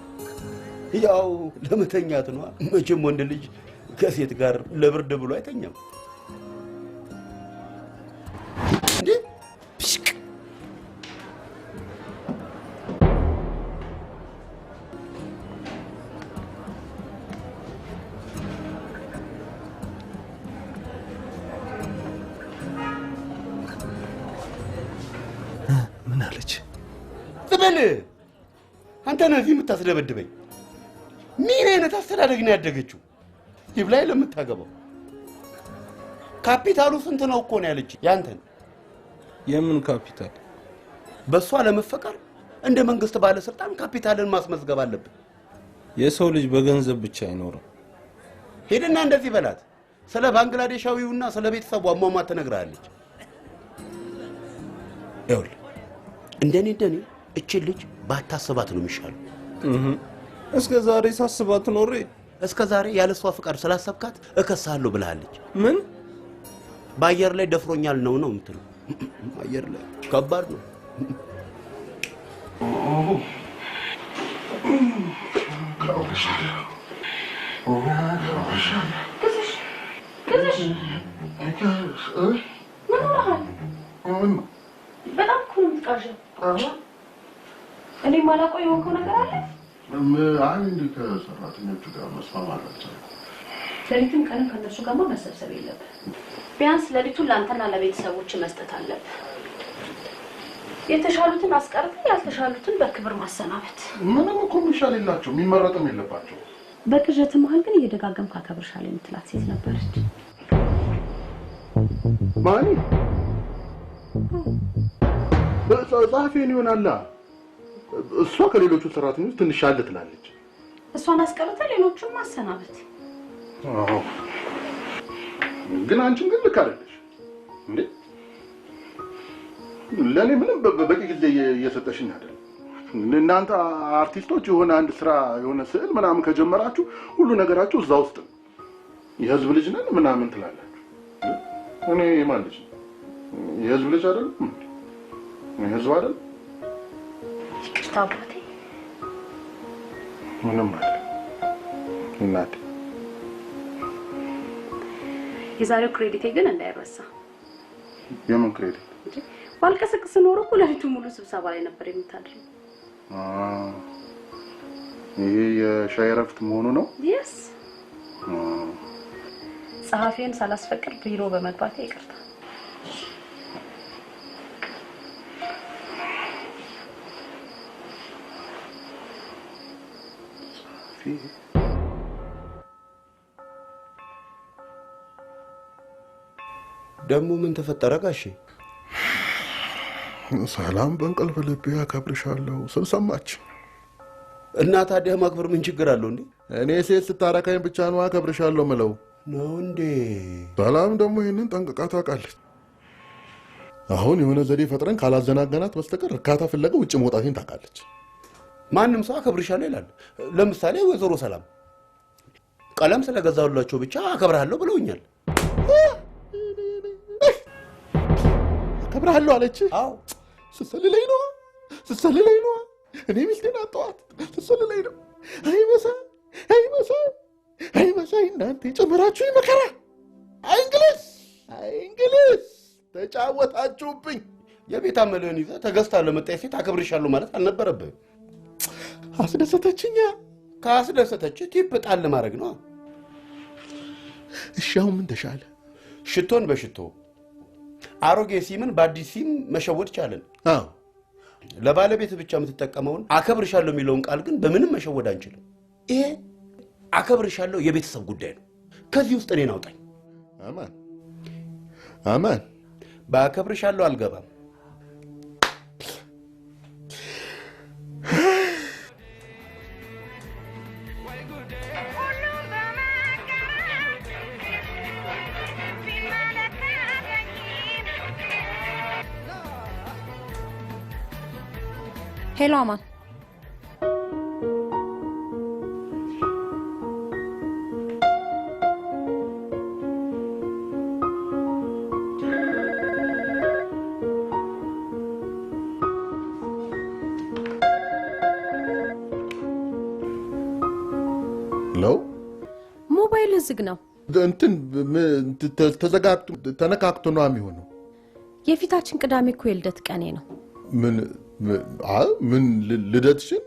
ያው ለመተኛት ነዋ። መቼም ወንድ ልጅ ከሴት ጋር ለብርድ ብሎ አይተኛም እንዴ? ብሽቅ ምን አለች? ዝበል አንተ ነህ እዚህ የምታስደበድበኝ። ምን አይነት አስተዳደግ ነው ያደገችው? ይብላኝ ለምታገባው ካፒታሉ ስንት ነው እኮ ነው ያለች። ያንተን የምን ካፒታል? በሷ ለመፈቀር እንደ መንግስት ባለስልጣን ካፒታልን ማስመዝገብ አለብን። የሰው ልጅ በገንዘብ ብቻ አይኖርም። ሄድና እንደዚህ በላት። ስለ ባንግላዴሻዊውና ስለ ቤተሰቡ አሟሟት ትነግራለች። ይኸውልህ እንደኔ እቺ ልጅ ባታስባት ነው የሚሻለው። እስከ ዛሬ ሳስባት ኖሬ እስከ ዛሬ ያለሷ ፍቃድ ስላሰብካት እከሳለሁ ብላለች። ምን? በአየር ላይ ደፍሮኛል ነው የምትለው። አየር ላይ ከባድ ነው። በጣም እኮ ነው የምትቃዠው። እኔ ማላውቀው የሆንከው ነገር አለ? አንድ ከሰራተኞቹ ጋር መስማማት አልቻልኩም። ለሊቱን ቀንም ከነሱ ጋር መሰብሰብ የለብህ። ቢያንስ ለሊቱን ለአንተና ለቤተሰቦች መስጠት አለብህ። የተሻሉትን አስቀርተህ ያልተሻሉትን በክብር ማሰናበት። ምንም እኮ የሚሻል የላቸው የሚመረጥም የለባቸው። በቅዠት መሀል ግን እየደጋገምክ አከብርሻለሁ የምትላት ሴት ነበረች። ማን? ጸሐፊን ይሆናላ። እሷ ከሌሎቹ ሰራተኞች ትንሽ ሻል ትላለች። እሷን አስቀርተህ ሌሎቹን ማሰናበት። አዎ ግን አንቺም ግን ልክ አይደለሽ እንዴ? ለኔ ምንም በቂ ጊዜ እየሰጠሽኝ አይደል? እናንተ አርቲስቶች የሆነ አንድ ስራ የሆነ ስዕል ምናምን ከጀመራችሁ ሁሉ ነገራችሁ እዛ ውስጥ ነው። የህዝብ ልጅ ነን ምናምን ትላላችሁ። እኔ የማን ልጅ ነኝ? የህዝብ ልጅ አይደለም? የህዝብ አይደል? ይቅርታ አባቴ። ምንም አይደል እናቴ። የዛሬው ክሬዲቴ ግን እንዳይረሳ። የምን ክሬዲት? ባልቀሰቅስ ኖሮ እኮ ለሊቱ ሙሉ ስብሰባ ላይ ነበር የምታድረው። ይሄ የሻይ ረፍት መሆኑ ነው? የስ ጸሐፊን ሳላስፈቅድ ቢሮ በመግባቴ ይቅርታ። ደግሞ ምን ተፈጠረ ጋሼ? ሰላም በእንቅልፍ ልቤ አከብርሻለሁ ስል ሰማች። እና ታዲያ ማክበር ምን ችግር አለው እንዴ? እኔ ሴት ስታረካኝ ብቻ ነው አከብርሻለሁ ምለው ነው እንዴ? ሰላም ደግሞ ይህንን ጠንቅቃ ታውቃለች። አሁን የሆነ ዘዴ ፈጥረን ካላዘናገናት በስተቀር እርካታ ፍለጋ ውጭ መውጣቴን ታውቃለች። ማንም ሰው አከብርሻለሁ ይላል። ለምሳሌ ወይዘሮ ሰላም ቀለም ስለገዛሁላቸው ብቻ አከብርሃለሁ ብለውኛል። አከብርሃለሁ አለች? አዎ። ስትሰልለኝ ነው። እኔ ሚስቴን አጣኋት። ስትሰልለኝ ነው። አይ መሳይ እናንተ ጨመራችሁ መከራ። እንግሊዝ ተጫወታችሁብኝ። የቤት አመልህን ይዘህ ተገዝታ ለመጣች ሴት አከብርሻለሁ ማለት አልነበረብህም። አስደሰተችኛ። ካስደሰተች ቲፕ ጣል ማድረግ ነው። እሺ አሁን ምን ተሻለ? ሽቶን በሽቶ አሮጌ ሲምን በአዲስ ሲም መሸወድ ቻለን። አዎ ለባለቤት ብቻ የምትጠቀመውን አከብርሻለሁ የሚለውን ቃል ግን በምንም መሸወድ አንችልም። ይሄ አከብርሻለሁ የቤተሰብ ጉዳይ ነው። ከዚህ ውስጥ እኔን አውጣኝ። አማን በአከብርሻለሁ አልገባም። ሄሎ አማን። ለው ሞባይል ዝግ ነው። እንትን ተዘጋግቶ ተነካክቶ ነው የሚሆነው። የፊታችን ቅዳሜ እኮ የልደት ቀኔ ነው። ምን ልደትሽን?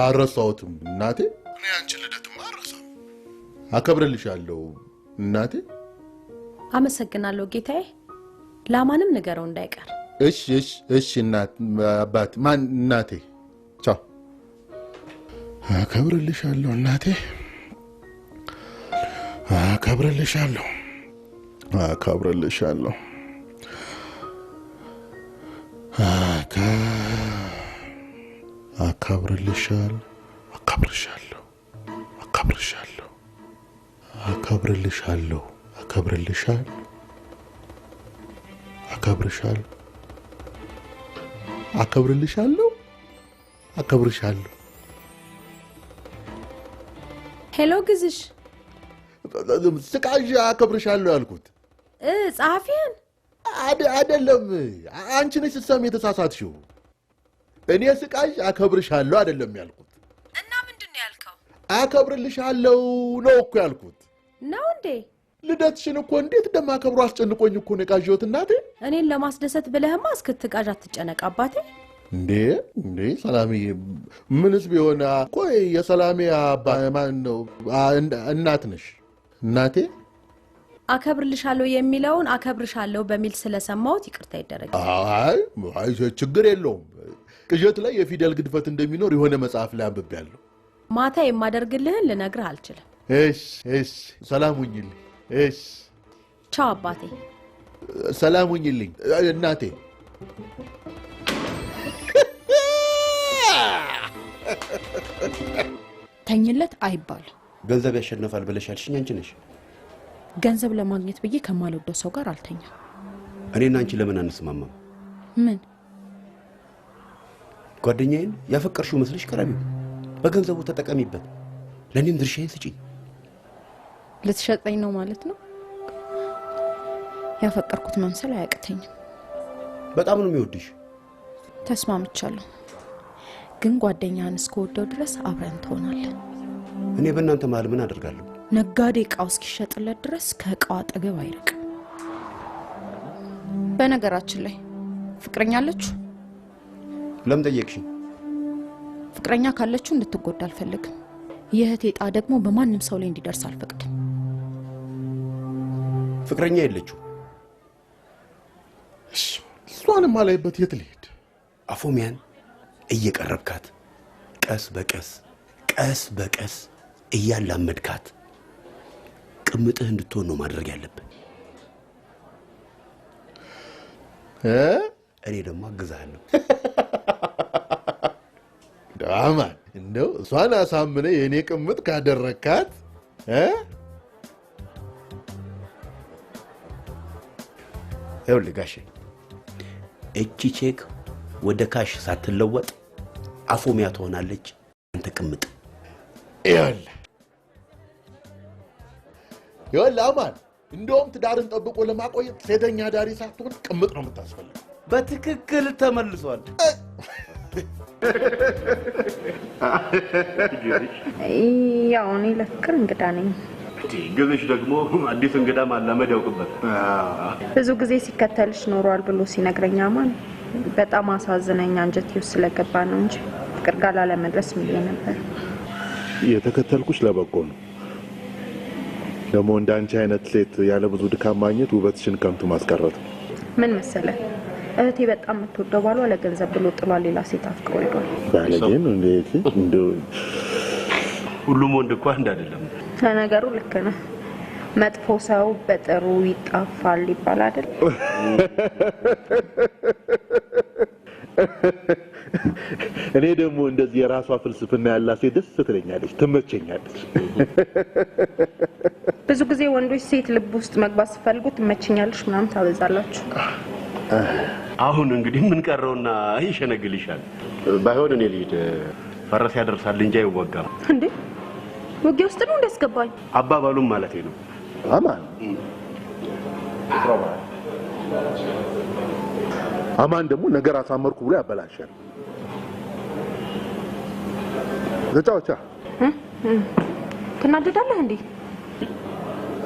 አረሳሁትም እናቴ። እኔ አንቺን ልደትማ አረሳም። አከብርልሻለሁ እናቴ። አመሰግናለሁ ጌታዬ። ለማንም ንገረው እንዳይቀር። እሺ እናት አባት ማን እናቴ። ቻው። አከብርልሻለሁ እናቴ። አከብርልሻለሁ። አከብርሻለሁ። ሄሎ ግዝሽ ስቃዥ አከብርሻለሁ ያልኩት ጸሐፊያን አይደለም። አንቺ ነሽ ስትሰሚ የተሳሳትሽው። እኔ ስቃዥ አከብርሻለሁ አይደለም ያልኩት። እና ምንድን ነው ያልከው? አከብርልሻለሁ ነው እኮ ያልኩት። ነው እንዴ? ልደትሽን እኮ እንዴት እንደማከብሩ አስጨንቆኝ እኮ ነው የቃዠሁት እናቴ። እኔን ለማስደሰት ብለህማ እስክትቃዥ አትጨነቅ አባቴ። እንዴ ሰላምዬ ምንስ ቢሆን ቆይ የሰላሜ አባ ማን ነው እናት ነሽ እናቴ አከብርልሻለሁ የሚለውን አከብርሻለሁ በሚል ስለሰማሁት ይቅርታ ይደረግ አይ ችግር የለውም ቅዠት ላይ የፊደል ግድፈት እንደሚኖር የሆነ መጽሐፍ ላይ አንብቤያለሁ ማታ የማደርግልህን ልነግርህ አልችልም እሺ ሰላም ሁኚልኝ እሺ ቻው አባቴ ሰላም ሁኚልኝ እናቴ ተኝለት አይባል ገንዘብ ያሸነፋል ብለሻልሽኝ አንቺ ነሽ ገንዘብ ለማግኘት ብዬ ከማልወደው ሰው ጋር አልተኛ እኔና አንቺ ለምን አንስማማም ምን ጓደኛዬን ያፈቀርሽው መስልሽ ቀረቢው በገንዘቡ ተጠቀሚበት ለኔም ድርሻዬን ስጪኝ ልትሸጠኝ ነው ማለት ነው ያፈቀርኩት መምሰል አያቅተኝም በጣም ነው የሚወድሽ ተስማምቻለሁ ግን ጓደኛህን እስከወደው ድረስ አብረን ትሆናለን እኔ በእናንተ መሃል ምን አደርጋለሁ ነጋዴ ዕቃው እስኪሸጥለት ድረስ ከዕቃው አጠገብ አይርቅ በነገራችን ላይ ፍቅረኛ አለችው ለምን ጠየቅሽኝ ፍቅረኛ ካለችው እንድትጎዳ አልፈልግም የእህቴ ዕጣ ደግሞ በማንም ሰው ላይ እንዲደርስ አልፈቅድም ፍቅረኛ የለችው እሷንም አላይበት የት ልሄድ አፎሚያን እየቀረብካት ቀስ በቀስ እያላመድካት ቅምጥህ እንድትሆን ነው ማድረግ ያለብህ እኔ ደግሞ አግዛለሁ ዳማን እንደው እሷን አሳምነ የኔ ቅምጥ ካደረካት ይኸውልህ ጋሼ እቺ ቼክ ወደ ካሽ ሳትለወጥ አፎሚያ ትሆናለች አንተ ቅምጥ ይኸውልህ አማን እንደውም ትዳርን ጠብቆ ለማቆየት ሴተኛ ዳሪ ሳትሆን ቅምጥ ነው የምታስፈልገው በትክክል ተመልሷል ያው እኔ ለፍቅር እንግዳ ነኝ ግዝሽ ደግሞ አዲስ እንግዳ ማላመድ ያውቅበት ብዙ ጊዜ ሲከተልሽ ኖሯል ብሎ ሲነግረኝ አማን በጣም አሳዝነኝ አንጀቴ ውስጥ ስለገባ ነው እንጂ ፍቅር ጋር ላለመድረስ ምዬ ነበር የተከተልኩሽ ለበጎ ነው ደግሞ እንዳንቺ አይነት ሴት ያለ ብዙ ድካም ማግኘት ውበትሽን ከንቱ ማስቀረት ምን መሰለ እህቴ በጣም የምትወደው ባሏ ለገንዘብ ብሎ ጥሏል ሌላ ሴት አፍቅሮ ሄዷል ባለጌን እንደው ሁሉም ወንድ እኮ አንድ አይደለም ለነገሩ ልክ ነህ መጥፎ ሰው በጥሩ ይጣፋል ይባል አይደል እኔ ደግሞ እንደዚህ የራሷ ፍልስፍና ያላት ሴት ደስ ትለኛለች ትመቸኛለች ብዙ ጊዜ ወንዶች ሴት ልብ ውስጥ መግባት ሲፈልጉ ትመቸኛለሽ ምናምን ታበዛላችሁ አሁን እንግዲህ ምን ቀረውና ይሸነግልሻል ባይሆን እኔ ልሂድ ፈረስ ያደርሳል እንጂ አይወጋም እንዴ ወጌ ውስጥ ነው እንደስገባኝ አባባሉም ማለት ነው አማን አማን ደግሞ ነገር አሳመርኩ ብሎ ያበላሻል ዘጫውቻ ትናደዳለህ እንዴ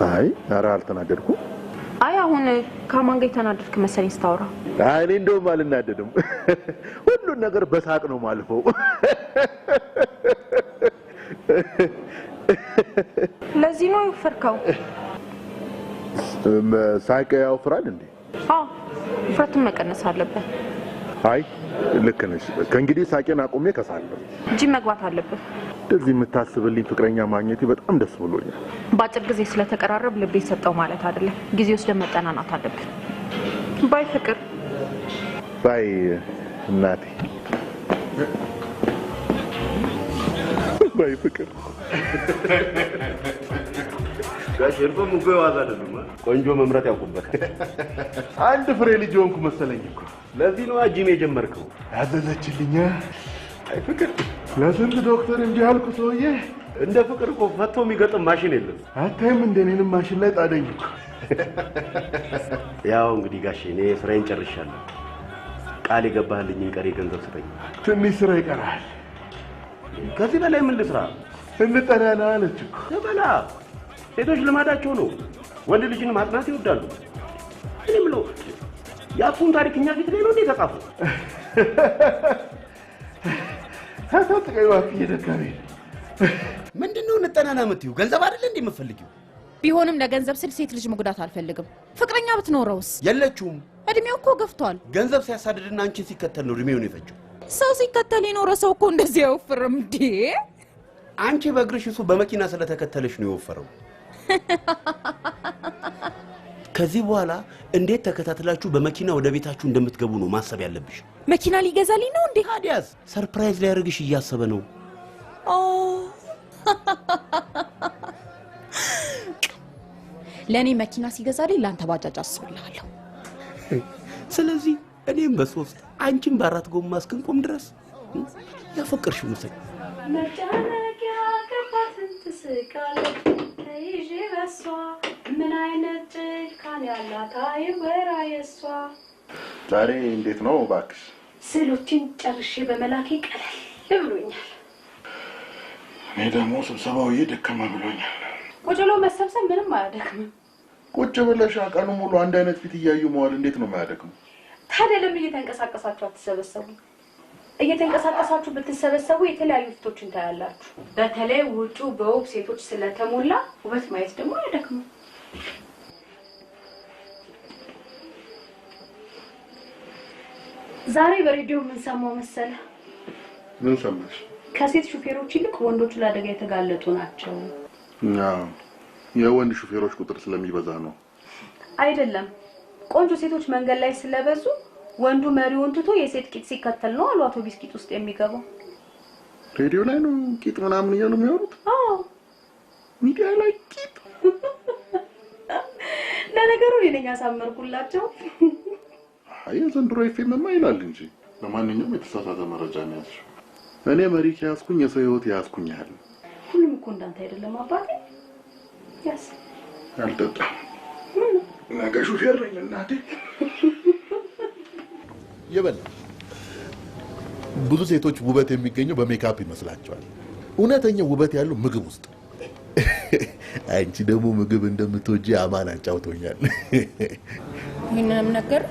አይ ኧረ አልተናደድኩም አይ አሁን ከማን ጋር ተናደድክ መሰለኝ ስታወራ አይ እኔ እንደውም አልናደድም ሁሉን ነገር በሳቅ ነው ማልፈው ለዚህ ነው ይፈርካው ሳቅ ያወፍራል እንዴ አዎ ፍረቱን መቀነስ አለበት አይ ልክ ነሽ ከእንግዲህ ሳቄን አቆሜ ከሳለሁ እንጂ መግባት አለበት እንደዚህ የምታስብልኝ ፍቅረኛ ማግኘቴ በጣም ደስ ብሎኛል በአጭር ጊዜ ስለተቀራረብ ልቤ ሰጠው ማለት አይደለም ጊዜ ውስጥ መጠናናት አለብን ባይ ፍቅር ባይ እናቴ ባይ ፍቅር ጋሽርኩም እኮ ዋዛ አይደለም ቆንጆ መምረጥ ያውቁበታል አንድ ፍሬ ልጅ ሆንኩ መሰለኝ እኮ ለዚህ ነው አጂም የጀመርከው ያዘዘችልኝ አይ ፍቅር ለስንት ዶክተር እንጂ አልኩ ሰውዬ እንደ ፍቅር እኮ ፈቶ የሚገጥም ማሽን የለም አታይም እንደኔንም ማሽን ላይ ጣደኝ እኮ ያው እንግዲህ ጋሼ እኔ ስራዬን ጨርሻለሁ ቃል የገባህልኝ ቀሪ ገንዘብ ስጠኝ ትንሽ ስራ ይቀራል ከዚህ በላይ ምን ልስራ እንጠናና አለች እኮ ተበላ ሴቶች ልማዳቸው ነው ወንድ ልጅን ማጥናት ይወዳሉ እኔ ምለው ያቱን ታሪክኛ ፊት ላይ ነው እንዴ ተጻፈው አታጥቀኝ እባክህ እየደከመኝ ነው። ምንድነው እንጠናና የምትይው? ገንዘብ አይደል እንዴ የምትፈልጊው? ቢሆንም ለገንዘብ ስል ሴት ልጅ መጉዳት አልፈልግም። ፍቅረኛ ብትኖረውስ? የለችውም። እድሜው እኮ ገፍቷል። ገንዘብ ሲያሳድድና አንቺን ሲከተል ነው እድሜውን የፈጀው። ሰው ሲከተል የኖረ ሰው እኮ እንደዚህ አይወፍርም እንዴ? አንቺ በእግርሽ እሱ በመኪና ስለተከተለሽ ነው የወፈረው። ከዚህ በኋላ እንዴት ተከታትላችሁ በመኪና ወደ ቤታችሁ እንደምትገቡ ነው ማሰብ ያለብሽ። መኪና ሊገዛልኝ ነው እንዴ? ታዲያስ ሰርፕራይዝ ሊያደርግሽ እያሰበ ነው። ለኔ መኪና ሲገዛልኝ ላንተ ባጃጅ አስብልሃለሁ። ስለዚህ እኔም በ3 አንቺም በ4 ጎማ እስክንቆም ድረስ ያፈቅርሽው መሰለኝ። መጨነቂያ ከፋትን ትስቃለች ተይዤ በሷ ምን አይነት ጭካኔ ያላት አይወራ የሷ። ዛሬ እንዴት ነው እባክሽ? ስዕሎችን ጨርሼ በመላኬ ቀለል ብሎኛል። እኔ ደግሞ ስብሰባው እየደከመ ብሎኛል። ቁጭ ብሎ መሰብሰብ ምንም አያደክምም። ቁጭ ብለሽ ቀኑ ሙሉ አንድ አይነት ፊት እያዩ መዋል እንዴት ነው የማያደክመው? ታዲያ ለምን እየተንቀሳቀሳችሁ አትሰበሰቡ? እየተንቀሳቀሳችሁ ብትሰበሰቡ የተለያዩ ፊቶችን ታያላችሁ። በተለይ ውጩ በውብ ሴቶች ስለተሞላ ውበት ማየት ደግሞ አያደክምም። ዛሬ በሬዲዮ ምን ሰማው መሰለ? ምን ሰማሽ? ከሴት ሹፌሮች ይልቅ ወንዶች ለአደጋ የተጋለጡ ናቸው። የወንድ ሹፌሮች ቁጥር ስለሚበዛ ነው። አይደለም፣ ቆንጆ ሴቶች መንገድ ላይ ስለበዙ ወንዱ መሪውን ትቶ የሴት ቂጥ ሲከተል ነው አሉ አውቶቢስ ቂጥ ውስጥ የሚገባው። ሬዲዮ ላይ ነው ቂጥ ምናምን እያሉ የሚያወሩት? አዎ ሚዲያ ላይ ቂጥ። ለነገሩ እኔ ነኝ ያሳመርኩላቸው። አይ ዘንድሮ ኤፍኤምማ ይላል እንጂ። ለማንኛውም የተሳሳተ መረጃ ነው ያዝሽው። እኔ መሪ ከያዝኩኝ የሰው ህይወት ያዝኩኝ ያህል። ሁሉም እኮ እንዳንተ አይደለም አባቴ። ያስ አልጠጣም። ነገ ሹፌር ነኝ እናቴ። ይበል። ብዙ ሴቶች ውበት የሚገኘው በሜካፕ ይመስላቸዋል። እውነተኛው ውበት ያለው ምግብ ውስጥ። አንቺ ደግሞ ምግብ እንደምትወጂ አማን አጫውቶኛል። ምንም ነገር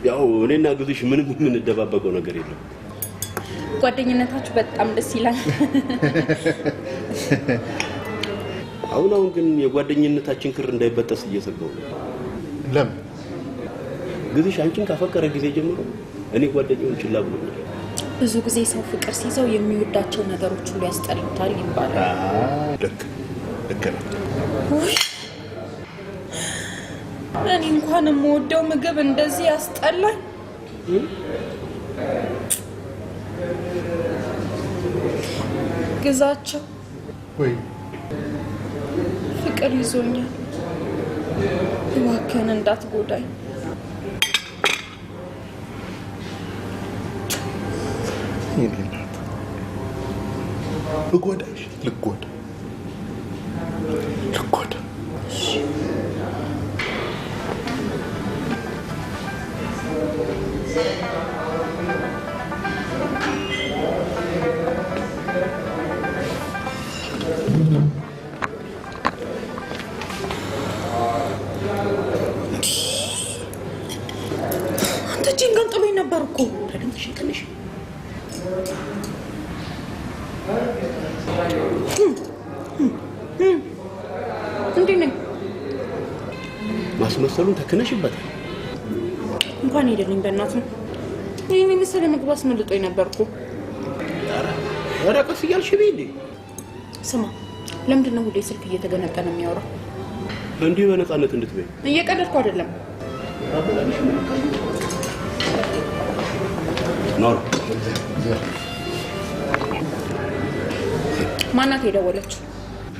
ያው እኔና ግዝሽ ምንም የምንደባበቀው ነገር የለም። ጓደኝነታችሁ በጣም ደስ ይላል። አሁን ግን የጓደኝነታችን ክር እንዳይበጠስ እየሰጋው ነው። ለምን? ግዝሽ አንቺን ካፈቀረ ጊዜ ጀምሮ እኔ ጓደኛውን ችላ ብሎኛል። ብዙ ጊዜ ሰው ፍቅር ሲይዘው የሚወዳቸው ነገሮች ሁሉ ያስጠሉታል ይባላል። ልክ ነው። እኔ እንኳን የምወደው ምግብ እንደዚህ ያስጠላል። ግዛቸው ወይ ፍቅር ይዞኛል። እባክህን እንዳትጎዳኝ። ይሄንናት ልጎዳሽ ልጎዳ አንተ ጭንቀት ጥሎኝ ነበር እኮ። ትንሽ እንዴ ነኝ ማስመሰሉን ተከነሽበታል። እንኳን ሄደልኝ በእናትህ። ይሄን መሰለ ምግብ አስመልጦኝ ነበር እኮ። ኧረ ቀስ እያልሽ በይ እንዴ። ስማ፣ ለምንድን ነው ሁሌ ስልክ እየተገነጠነ የሚያወራው? እንዲህ በነፃነት እንድትበይ። እየቀለድኩ አይደለም። ኖር ማናት የደወለችው?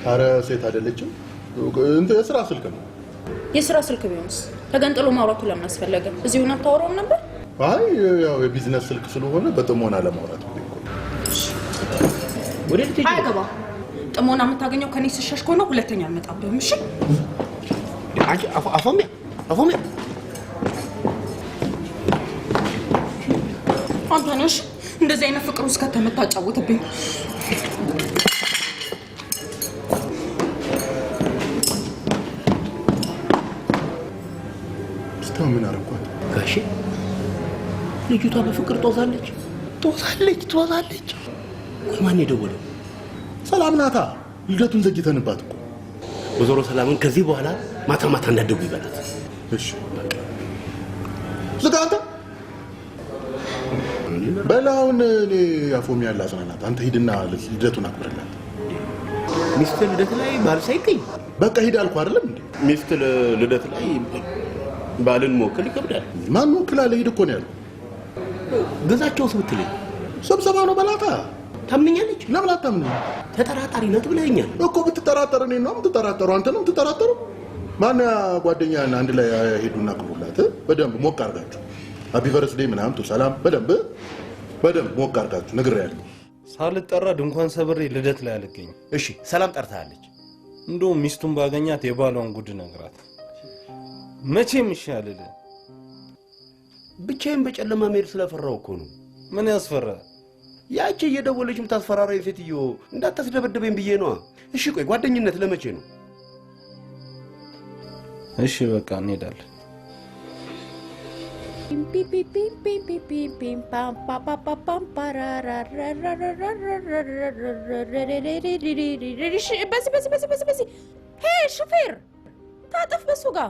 ኧረ ሴት አይደለችም። የስራ ስልክ ነው። የስራ ስልክ ቢሆንስ ተገንጥሎ ማውራቱ ለምን አስፈለገ? እዚሁ ነው ታወራው ነበር። አይ ያው የቢዝነስ ስልክ ስለሆነ በጥሞና ለማውራት ነው። ወደ ልጅ አይገባ። ጥሞና የምታገኘው ከኔ ስሸሽ ከሆነ ሁለተኛ አልመጣብህም። እሺ አንቺ አፎሚያ አንተ ነሽ እንደዚህ አይነት ፍቅር ውስጥ ከተመታጫወትብኝ። እስካሁን ምን አደረኳት? ጋሼ ልጅቷ በፍቅር ጦዛለች። ወይ ማን የደወለው? ሰላም ናታ። ልደቱን ዘግይተንባት እኮ። ወይዘሮ ሰላምን ከዚህ በኋላ ማታ ማታ እንዳትደውይ ይበላት። እሺ ዝጋ አንተ። በላውን እኔ አፎም ያለ አጽናናት። አንተ ሂድና ልደቱን አክብርላት። ሚስት ልደት ላይ ባል ሳይገኝ በቃ ሂድ አልኩ አይደለም እንዴ? ሚስት ልደት ላይ ባልን መወከል ይከብዳል። ማን ወክላለ? ሂድ እኮ ነው ያለው። ገዛቸውስ ብትለኝ ስብሰባ ነው በላታ። ታምኛለች? ለምን አታምነኝ? ተጠራጣሪ ናት ብለኸኛል እኮ። ብትጠራጠር እኔ ነው የምትጠራጠረው? አንተ ነው የምትጠራጠረው? ማን ጓደኛና አንድ ላይ ሄዱና ክብሩላት በደንብ ሞቅ አድርጋችሁ። ሃፒ በርዝዴይ ምናምን ቱ ሰላም በደንብ ሞቅ አድርጋችሁ ነግሬያለሁ። ሳልጠራ ድንኳን ሰብሬ ልደት ላይ አልገኝም። እሺ ሰላም ጠርታለች። እንደውም ሚስቱን ባገኛት የባሏን ጉድ ነግራት። መቼም ይሻላል። ብቻዬን በጨለማ መሄድ ስለፈራው እኮ ነው። ምን ያስፈራ? ያቺ እየደወለች የምታስፈራራኝ ሴትዮ እንዳታስደበድበኝ ብዬ ነው። እሺ ቆይ ጓደኝነት ለመቼ ነው? እሺ በቃ እንሄዳለን። በዚህ ሄይ ሹፌር ታጠፍ በሱ ጋር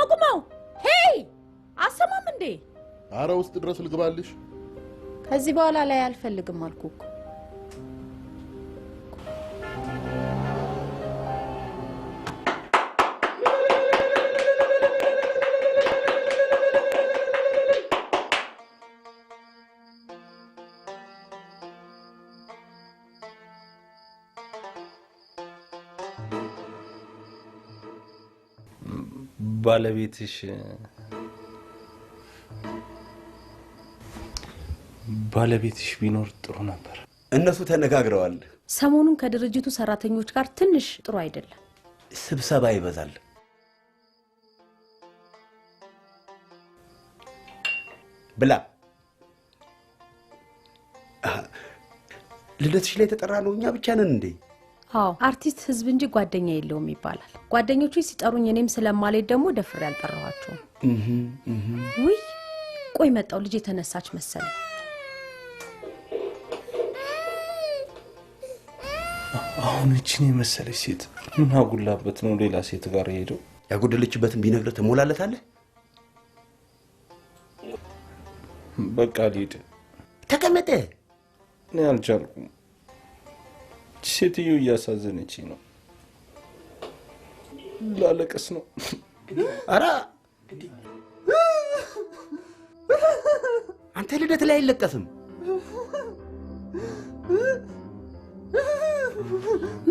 አቁመው ሄይ አሰማም እንዴ? አረ ውስጥ ድረስ ልግባልሽ። ከዚህ በኋላ ላይ አልፈልግም አልኩ እኮ። ባለቤትሽ ቢኖር ጥሩ ነበር። እነሱ ተነጋግረዋል። ሰሞኑን ከድርጅቱ ሰራተኞች ጋር ትንሽ ጥሩ አይደለም። ስብሰባ ይበዛል። ብላ ልደትሽ ላይ ተጠራ ነው። እኛ ብቻ ነን እንዴ? አዎ አርቲስት ህዝብ እንጂ ጓደኛ የለውም ይባላል። ጓደኞቹ ሲጠሩኝ እኔም ስለማልሄድ ደግሞ ደፍሬ አልጠራኋቸውም። ውይ ቆይ መጣው ልጅ የተነሳች መሰለኝ። አሁን እቺን የመሰለች ሴት ምን አጉላበት ነው ሌላ ሴት ጋር ሄደው? ያጎደለችበትን ቢነግረህ ትሞላለታለህ። በቃ ልሂድ። ተቀመጠ። እኔ አልቻልኩም። ሴትዮ እያሳዘነችኝ ነው። ላለቀስ ነው። አራ አንተ ልደት ላይ አይለቀስም።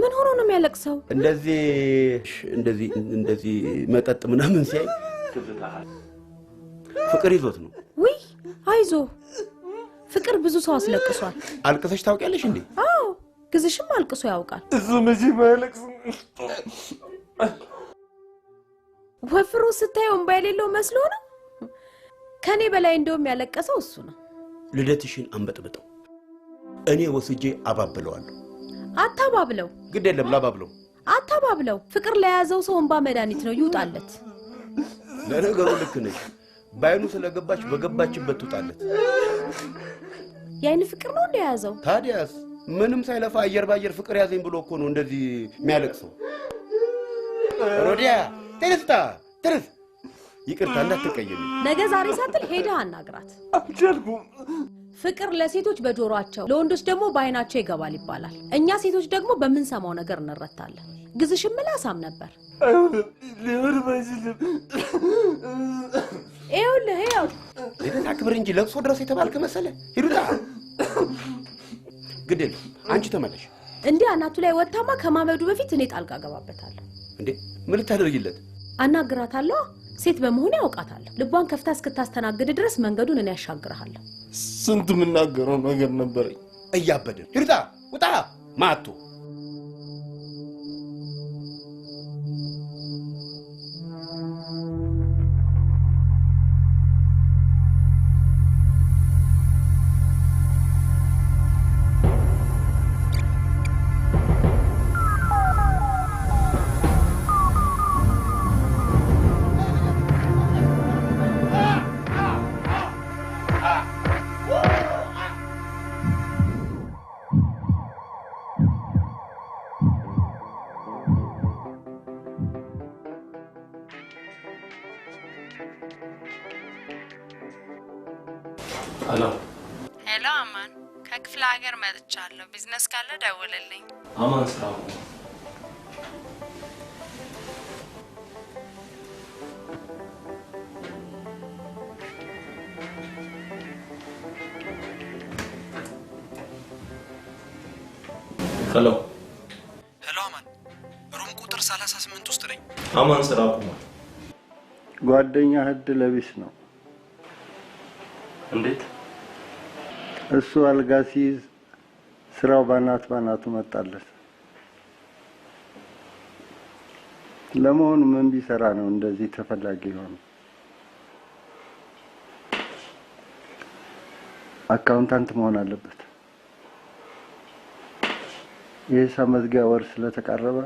ምን ሆኖ ነው የሚያለቅሰው? እንደዚህ መጠጥ ምናምን ሲያይ ፍቅር ይዞት ነው። ውይ አይዞ፣ ፍቅር ብዙ ሰው አስለቅሷል። አልቅሰሽ ታውቂያለሽ እንዴ? አዎ ግዝሽም አልቅሶ ያውቃል። እሱ መቼ ማለቅስ? ወፍሮ ስታየው እንባ የሌለው መስሎ ነው። ከኔ በላይ እንደውም ያለቀሰው እሱ ነው። ልደትሽን አንበጥብጠው፣ እኔ ወስጄ አባብለዋለሁ። አታባብለው። ግድ የለም ላባብለው። አታባብለው። ፍቅር ለያዘው ሰው እንባ መድኃኒት ነው፣ ይውጣለት። ለነገሩ ልክ ነሽ። ባይኑ ስለገባች በገባችበት ትውጣለት። የአይን ፍቅር ነው እንደያዘው። ታዲያስ ምንም ሳይለፋ አየር ባየር ፍቅር ያዘኝ ብሎ እኮ ነው እንደዚህ የሚያለቅሰው። ሮዲያ ተነስ። ይቅርታ እንዳትቀየሚ። ነገ ዛሬ ሳትል ሄደህ አናግራት። አልቻልኩም። ፍቅር ለሴቶች በጆሮአቸው ለወንዶች ደግሞ በአይናቸው ይገባል ይባላል። እኛ ሴቶች ደግሞ በምንሰማው ነገር እንረታለን። ግዝሽም ምላሳም ነበር። ይኸውልህ ልደት አክብር እንጂ ለቅሶ ድረስ የተባልክ መሰለህ? ሂዱታ ግድል አንቺ ተመለሽ። እንዲህ አናቱ ላይ ወጣማ ከማመዱ በፊት እኔ ጣልቃ ገባበታለሁ። እንዴ ምን ልታደርጊለት? አናግራታለሁ። ሴት በመሆን ያውቃታለሁ። ልቧን ከፍታ እስክታስተናግድ ድረስ መንገዱን እኔ ያሻግራለሁ። ስንት የምናገረው ነገር ነበረኝ። እያበድን ሂዱታ ውጣ ማቱ ሄሎ ሄሎ፣ አማን ከክፍለ ሀገር መጥቻለሁ። ቢዝነስ ካለ ደውልልኝ። አማን ስራው ሄሎ ሄሎ፣ አማን ሩም ቁጥር 38 ውስጥ ነኝ። አማን ስራ ቆሟል። ጓደኛ እድለ ቢስ ነው። እንዴት? እሱ አልጋ ሲይዝ ስራው ባናቱ መጣለት። ለመሆኑ ምን ቢሰራ ነው እንደዚህ ተፈላጊ ሆነ? አካውንታንት መሆን አለበት። የሂሳብ መዝጊያ ወር ስለተቃረበ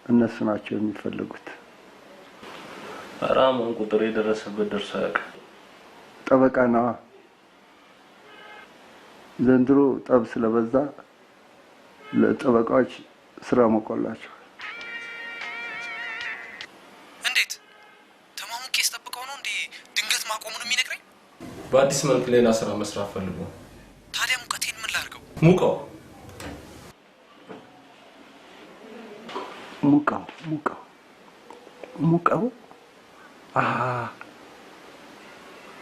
እነሱ ናቸው የሚፈልጉት። አራማን ቁጥር የደረሰበት ደርሶ ያውቃል። ጠበቃ ነዋ። ዘንድሮ ጠብ ስለበዛ ለጠበቃዎች ስራ ሞቆላቸው። እንዴት ተማሙቄ ስጠብቀው ነው እንዴ ድንገት ማቆሙን የሚነግረኝ? በአዲስ መልክ ሌላ ስራ መስራት ፈልጎ። ታዲያ ሙቀቴን ምን ላድርገው? ሙቀው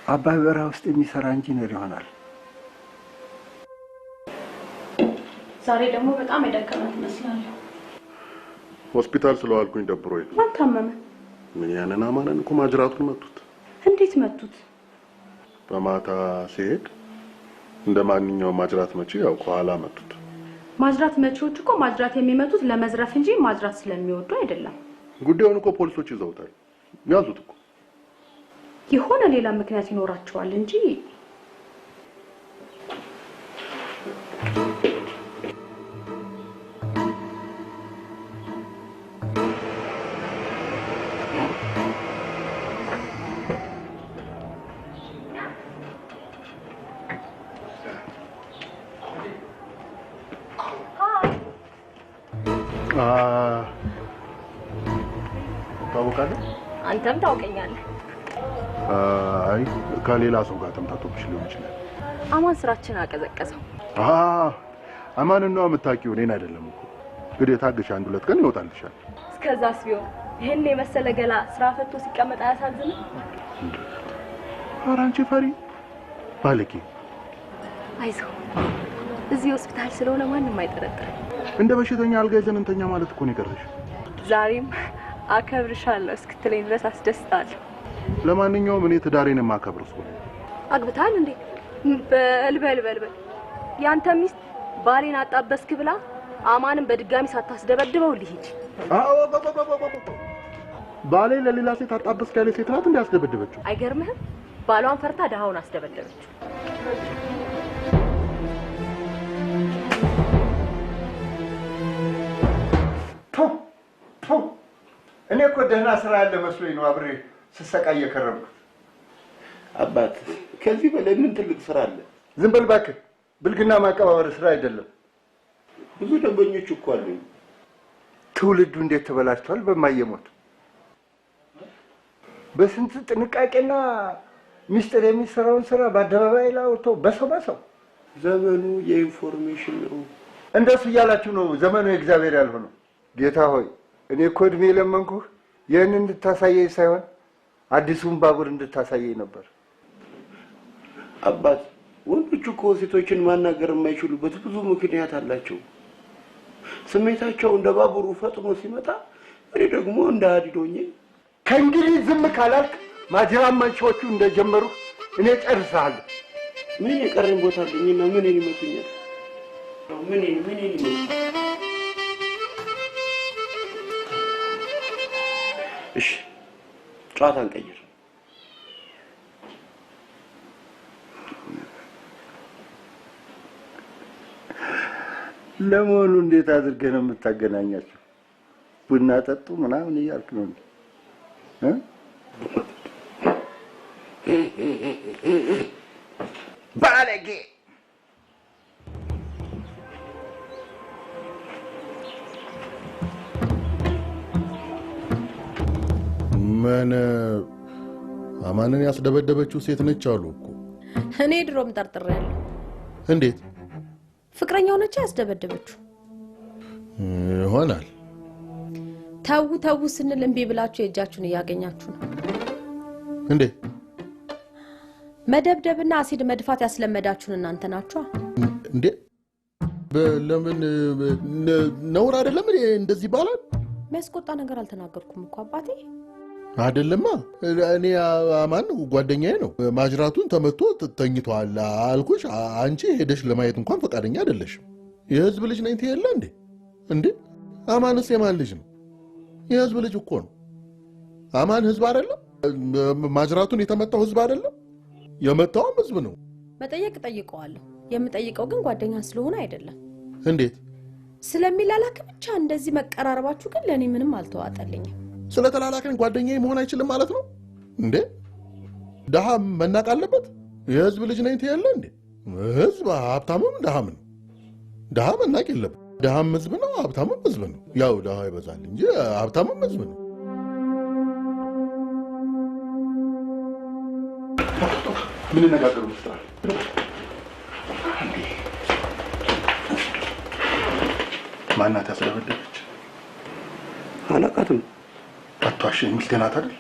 አባይ በረሃ ውስጥ የሚሰራ ኢንጂነር ይሆናል። ዛሬ ደግሞ በጣም የደከመ ትመስላለህ። ሆስፒታል ስለዋልኩኝ ደብሮኝ ነው። ማን ታመመ? ምን ያንን አማንን እኮ ማጅራቱን መቱት። እንዴት መቱት? በማታ ሲሄድ እንደ ማንኛውም ማጅራት መቺ ያው ከኋላ መቱት። ማጅራት መቺዎች እኮ ማጅራት የሚመቱት ለመዝረፍ እንጂ ማጅራት ስለሚወዱ አይደለም። ጉዳዩን እኮ ፖሊሶች ይዘውታል። ያዙት እኮ። የሆነ ሌላ ምክንያት ይኖራቸዋል እንጂ ታውቃለህ? አንተም ታውቀኛለህ። አይ ከሌላ ሰው ጋር ተምታቶብሽ ሊሆን ይችላል። አማን ስራችን አቀዘቀዘው። አማንን ነው የምታውቂው፣ እኔን አይደለም እኮ። እንግዲህ ታግሽ፣ 1-2 ቀን ይወጣልሻል። እስከዛስ ቢሆን ይሄን የመሰለ ገላ ስራ ፈቶ ሲቀመጥ አያሳዝንም? ኧረ አንቺ ፈሪ ባለቂ። አይዞህ፣ እዚህ ሆስፒታል ስለሆነ ማንም አይጠረጥርም። እንደ በሽተኛ አልጋ ይዘን እንተኛ ማለት እኮ ነው የቀረሽ። ዛሬም አከብርሻለሁ እስክትለኝ ድረስ አስደስታለሁ። ለማንኛውም እኔ ትዳሬን የማከብር ሰው ነኝ። አግብታል እንዴ? በል ያንተ ሚስት ባሌን አጣበስክ ብላ አማንን በድጋሚ ሳታስደበድበው ልሂድ። ባሌ ለሌላ ሴት አጣበስክ ያለ ሴት ናት እንዴ ያስደበደበችው? አይገርምህም? ባሏን ፈርታ ደሃውን አስደበደበችው። እኔ እኮ ደህና ስራ ያለ መስሎኝ ነው አብሬ ስሰቃይ የከረምኩት። አባት ከዚህ በላይ ምን ትልቅ ስራ አለ? ዝም በል እባክህ። ብልግና ማቀባበር ስራ አይደለም። ብዙ ደንበኞች እኮ አሉኝ። ትውልዱ እንዴት ተበላሽቷል በማየሞት። በስንት ጥንቃቄና ሚስጥር የሚሰራውን ስራ በአደባባይ ላይ አውጥቶ በሰው ዘመኑ የኢንፎርሜሽን ነው። እንደሱ እያላችሁ ነው ዘመኑ የእግዚአብሔር ያልሆነው። ጌታ ሆይ እኔ እኮ እድሜ ለመንኩህ ይህን እንድታሳየኝ ሳይሆን አዲሱን ባቡር እንድታሳየኝ ነበር። አባት ወንዶች እኮ ሴቶችን ማናገር የማይችሉበት ብዙ ምክንያት አላቸው። ስሜታቸው እንደ ባቡሩ ፈጥኖ ሲመጣ እኔ ደግሞ እንደ ሀዲድ ሆኜ ከእንግዲህ ዝም ካላልክ ማጅራም መንሻዎቹ እንደጀመሩ እኔ ጨርሰሃለሁ። ምን የቀረኝ ቦታ አለኝና ምን ይመቱኛል? ምን ይመቱኛል? እሺ ጨዋታ እንቀይር። ለመሆኑ እንዴት አድርገህ ነው የምታገናኛቸው? ቡና ጠጡ ምናምን እያልክ ነው እ ባለጌ ምን አማንን ያስደበደበችው ሴት ነች አሉ እኮ። እኔ ድሮም ጠርጥሬያለሁ። እንዴት? ፍቅረኛው ነች ያስደበደበችው ይሆናል። ተው ስንል እምቢ ብላችሁ የእጃችሁን እያገኛችሁ ነው። እንዴት? መደብደብና አሲድ መድፋት ያስለመዳችሁን እናንተ ናችሁ። እንዴ ለምን ነውር አይደለም እንደዚህ ይባላል? የሚያስቆጣ ነገር አልተናገርኩም እኮ አባቴ። አይደለማ እኔ አማን ጓደኛዬ ነው። ማጅራቱን ተመቶ ተኝቷል አልኩሽ። አንቺ ሄደሽ ለማየት እንኳን ፈቃደኛ አይደለሽም። የህዝብ ልጅ ነኝ ትየለ እንዴ? እንዴ አማንስ የማን ልጅ ነው? የህዝብ ልጅ እኮ ነው። አማን ህዝብ አይደለም? ማጅራቱን የተመታው ህዝብ አይደለም? የመታውም ህዝብ ነው። መጠየቅ ጠይቀዋለሁ። የምጠይቀው ግን ጓደኛ ስለሆነ አይደለም። እንዴት? ስለሚላላክ ብቻ እንደዚህ መቀራረባችሁ ግን ለኔ ምንም አልተዋጠልኝም። ስለተላላከን ጓደኛዬ መሆን አይችልም ማለት ነው እንዴ? ደሃ መናቅ አለበት? የህዝብ ልጅ ነኝ ትያለ እንዴ? ህዝብ ሀብታምም ደሃም ነው። ደሃ መናቅ የለበት። ደሃም ህዝብ ነው፣ ሀብታምም ህዝብ ነው። ያው ደሃ ይበዛል እንጂ ሀብታምም ህዝብ ነው። ምን ነጋገሩ መስራት ማናት ያስደበደበች? አላውቃትም። አቷሽ ሚስቴ ናት አይደል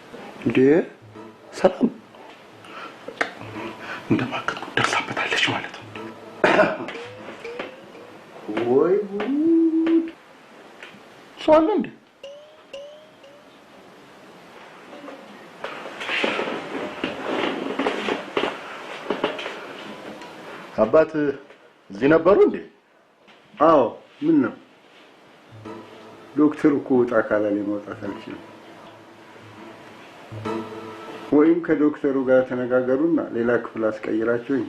እንዴ? ሰላም እንደማከት ደርሳበታለች ማለት ነው። ወይ ሷል እንዴ? አባት እዚህ ነበሩ እንዴ? አዎ። ምን ነው? ዶክተር እኮ ወጣ ካላለ መውጣት አልችልም። ወይም ከዶክተሩ ጋር ተነጋገሩና ሌላ ክፍል አስቀይራችሁኝ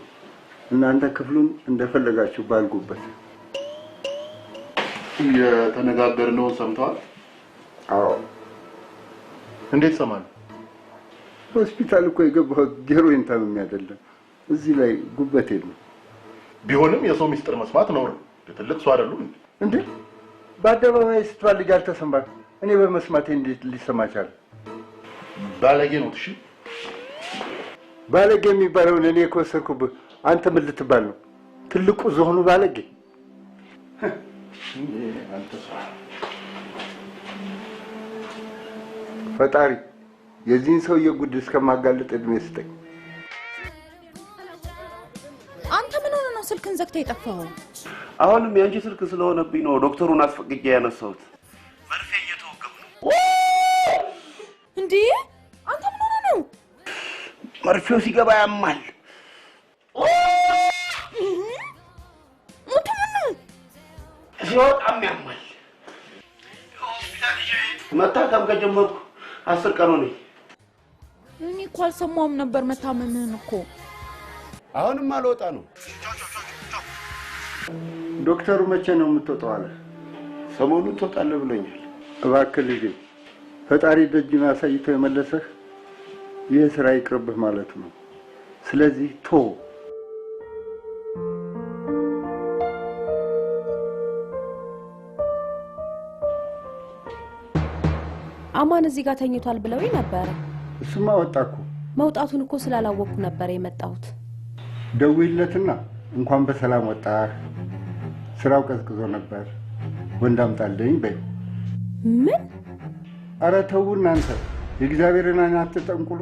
እናንተ ክፍሉን እንደፈለጋችሁ ባልጉበት። የተነጋገርነውን ሰምተዋል? አዎ። እንዴት ሰማን? ሆስፒታል እኮ የገባሁት ጌሮይን ታምሜ አይደለም። እዚህ ላይ ጉበት የለም። ቢሆንም የሰው ሚስጥር መስማት ነው። ትልቅ ሰው አይደሉም እንዴ? በአደባባይ ስትባል ልጅ አልተሰማት። እኔ በመስማቴ እንዴት ሊሰማ ቻለ? ባለጌ ነው። እሺ ባለጌ የሚባለውን እኔ ከወሰድኩብህ አንተ ምን ልትባል ነው? ትልቁ ዝሆኑ ባለጌ። አንተ ፈጣሪ የዚህን ሰውዬ ጉድ እስከማጋለጥ እድሜ ስጠኝ። አንተ ምን ሆነ ነው ስልክን ዘግተህ የጠፋኸው? አሁንም የአንቺ ስልክ ስለሆነብኝ ነው ዶክተሩን አስፈቅጄ ያነሳሁት። መርፌ እየተወጋሁ ነው። እንዴ አንተ ምን ሆነ ነው? መርፌው ሲገባ ያማል። ሲወጣም ያማል። መታከም ከጀመርኩ 10 ቀን ሆነኝ። እኔ እኮ አልሰማሁም ነበር መታመምህን እኮ። አሁንም አልወጣ ነው። ዶክተሩ መቼ ነው የምትወጣው አለ? ሰሞኑን ትወጣለህ ብሎኛል። እባክህ ልጄ ፈጣሪ ደጅን አሳይቶ የመለሰህ ይህ ስራ ይቅርብህ ማለት ነው። ስለዚህ ቶ አማን እዚህ ጋር ተኝቷል ብለውኝ ነበር። እሱማ ወጣ እኮ። መውጣቱን እኮ ስላላወቅኩ ነበር የመጣሁት። ደውይለትና እንኳን በሰላም ወጣህ፣ ስራው ቀዝቅዞ ነበር ወንድ አምጣልኝ በይ። ምን? ኧረ ተው እናንተ የእግዚአብሔርን ዓይን አትጠንቁሉ።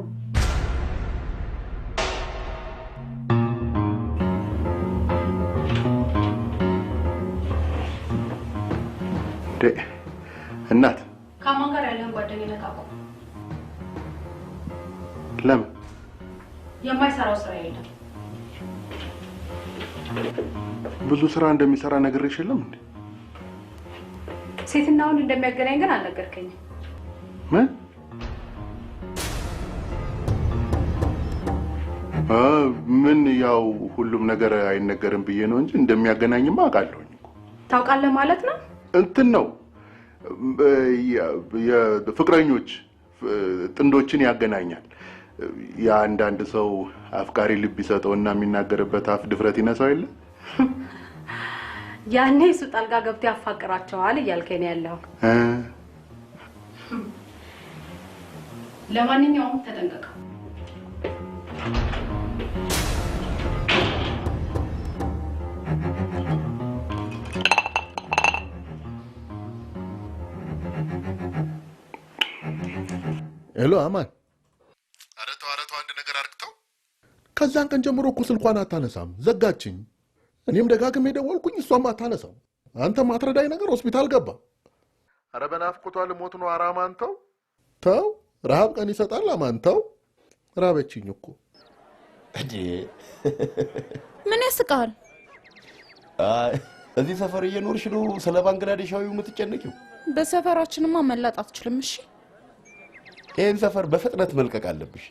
እናት ከማን ጋር ያለህን ጓደኝነት አቁም። ለምን? የማይሰራው ስራ የለም። ብዙ ስራ እንደሚሰራ ነግሬሽ የለም እንዴ? ሴትና ወንድ እንደሚያገናኝ ግን አልነገርከኝም። ምን? ምን ያው ሁሉም ነገር አይነገርም ብዬ ነው እንጂ እንደሚያገናኝማ አውቃለሁኝ እኮ። ታውቃለህ ማለት ነው? እንትን ነው የፍቅረኞች ጥንዶችን ያገናኛል። የአንዳንድ ሰው አፍቃሪ ልብ ይሰጠውና የሚናገርበት አፍ ድፍረት ይነሳው የለ? ያኔ እሱ ጣልቃ ገብቶ ያፋቅራቸዋል እያልከኝ ነው ያለው። ለማንኛውም ተጠንቀቅ። ሄሎ አማን። ኧረ ተው አንድ ነገር አርግተው። ከዛን ቀን ጀምሮ እኮ ስልኳን አታነሳም፣ ዘጋችኝ። እኔም ደጋግሜ ደወልኩኝ፣ እሷም አታነሳም። አንተ ማትረዳኝ ነገር ሆስፒታል ገባ። ኧረ በናፍቆቷ ልሞት ነው። ኧረ አማን ተው። ረሃብ ቀን ይሰጣል አማን ተው። ራበችኝ እኮ። ምን ያስቃል? እዚህ ሰፈር እየኖርሽ ነው ስለ ባንግላዴሻዊው የምትጨነቂው? በሰፈራችንማ መላጥ አትችልም። እሺ ይህን ሰፈር በፍጥነት መልቀቅ አለብሽ።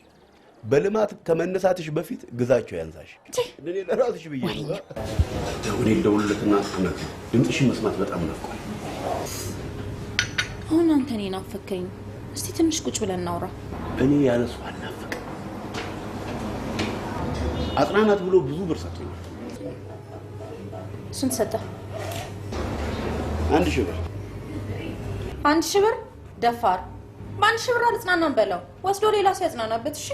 በልማት ከመነሳትሽ በፊት ግዛቸው ያንሳሽ። እኔ ለራስሽ ብዬ ነው። እኔ ልደውልለትና አናግር። ድምፅሽን መስማት በጣም ናፍቋል። አሁን አንተ እኔን ናፈከኝ። እስቲ ትንሽ ቁጭ ብለን እናውራ። እኔ ያለሱ አልናፍቅም። አጽናናት ብሎ ብዙ ብር ሰጥቶኛል። ስንት ሰጠ? 1000 ብር። 1000 ብር? ደፋር። በ1000 ብር አልጽናናም በለው። ወስዶ ሌላ ሲያጽናናበት። እሺ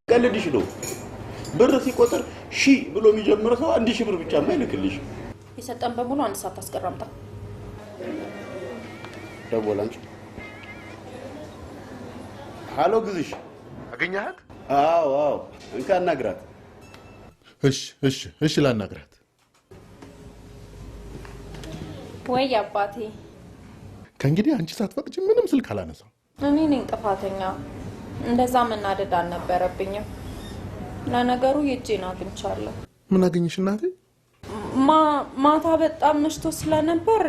ቀልድሽ ነው። ብር ሲቆጥር ሺህ ብሎ የሚጀምር ሰው 1000 ብር ብቻ ማይልክልሽ። የሰጠን በሙሉ 1 ሰዓት አስቀራምጣ። ደወላንች። ሃሎ ግዝሽ አገኛት? አዎ እንካ አናግራት። እሺ ላናግራት። ወይ አባቴ፣ ከእንግዲህ አንቺ ሳትፈቅጂ ምንም ስልክ አላነሳም። እኔ ነኝ ጥፋተኛ። እንደዛ መናደድ አልነበረብኝም። ለነገሩ የእጄን አግኝቻለሁ። ምን አገኘሽ እናቴ? ማታ በጣም መሽቶ ስለነበር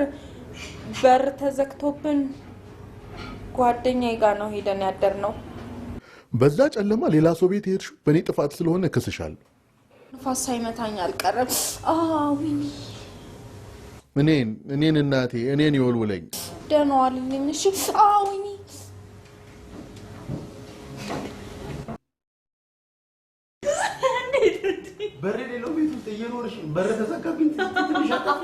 በር ተዘግቶብን ጓደኛዬ ጋር ነው ሄደን ያደርነው። በዛ ጨለማ ሌላ ሰው ቤት ሄድሽው በእኔ ጥፋት ስለሆነ እከስሻለሁ። ንፋስ ሳይመታኝ አልቀረም። ወይኔ እኔን እናቴ እኔን ይወልውለኝ። ደህና ዋልልኝ። እሺ ወይኔ በር ሌለው ቤት ውስጥ እየኖርሽ በር ተዘጋብኝ ትንሽ አጣፊ።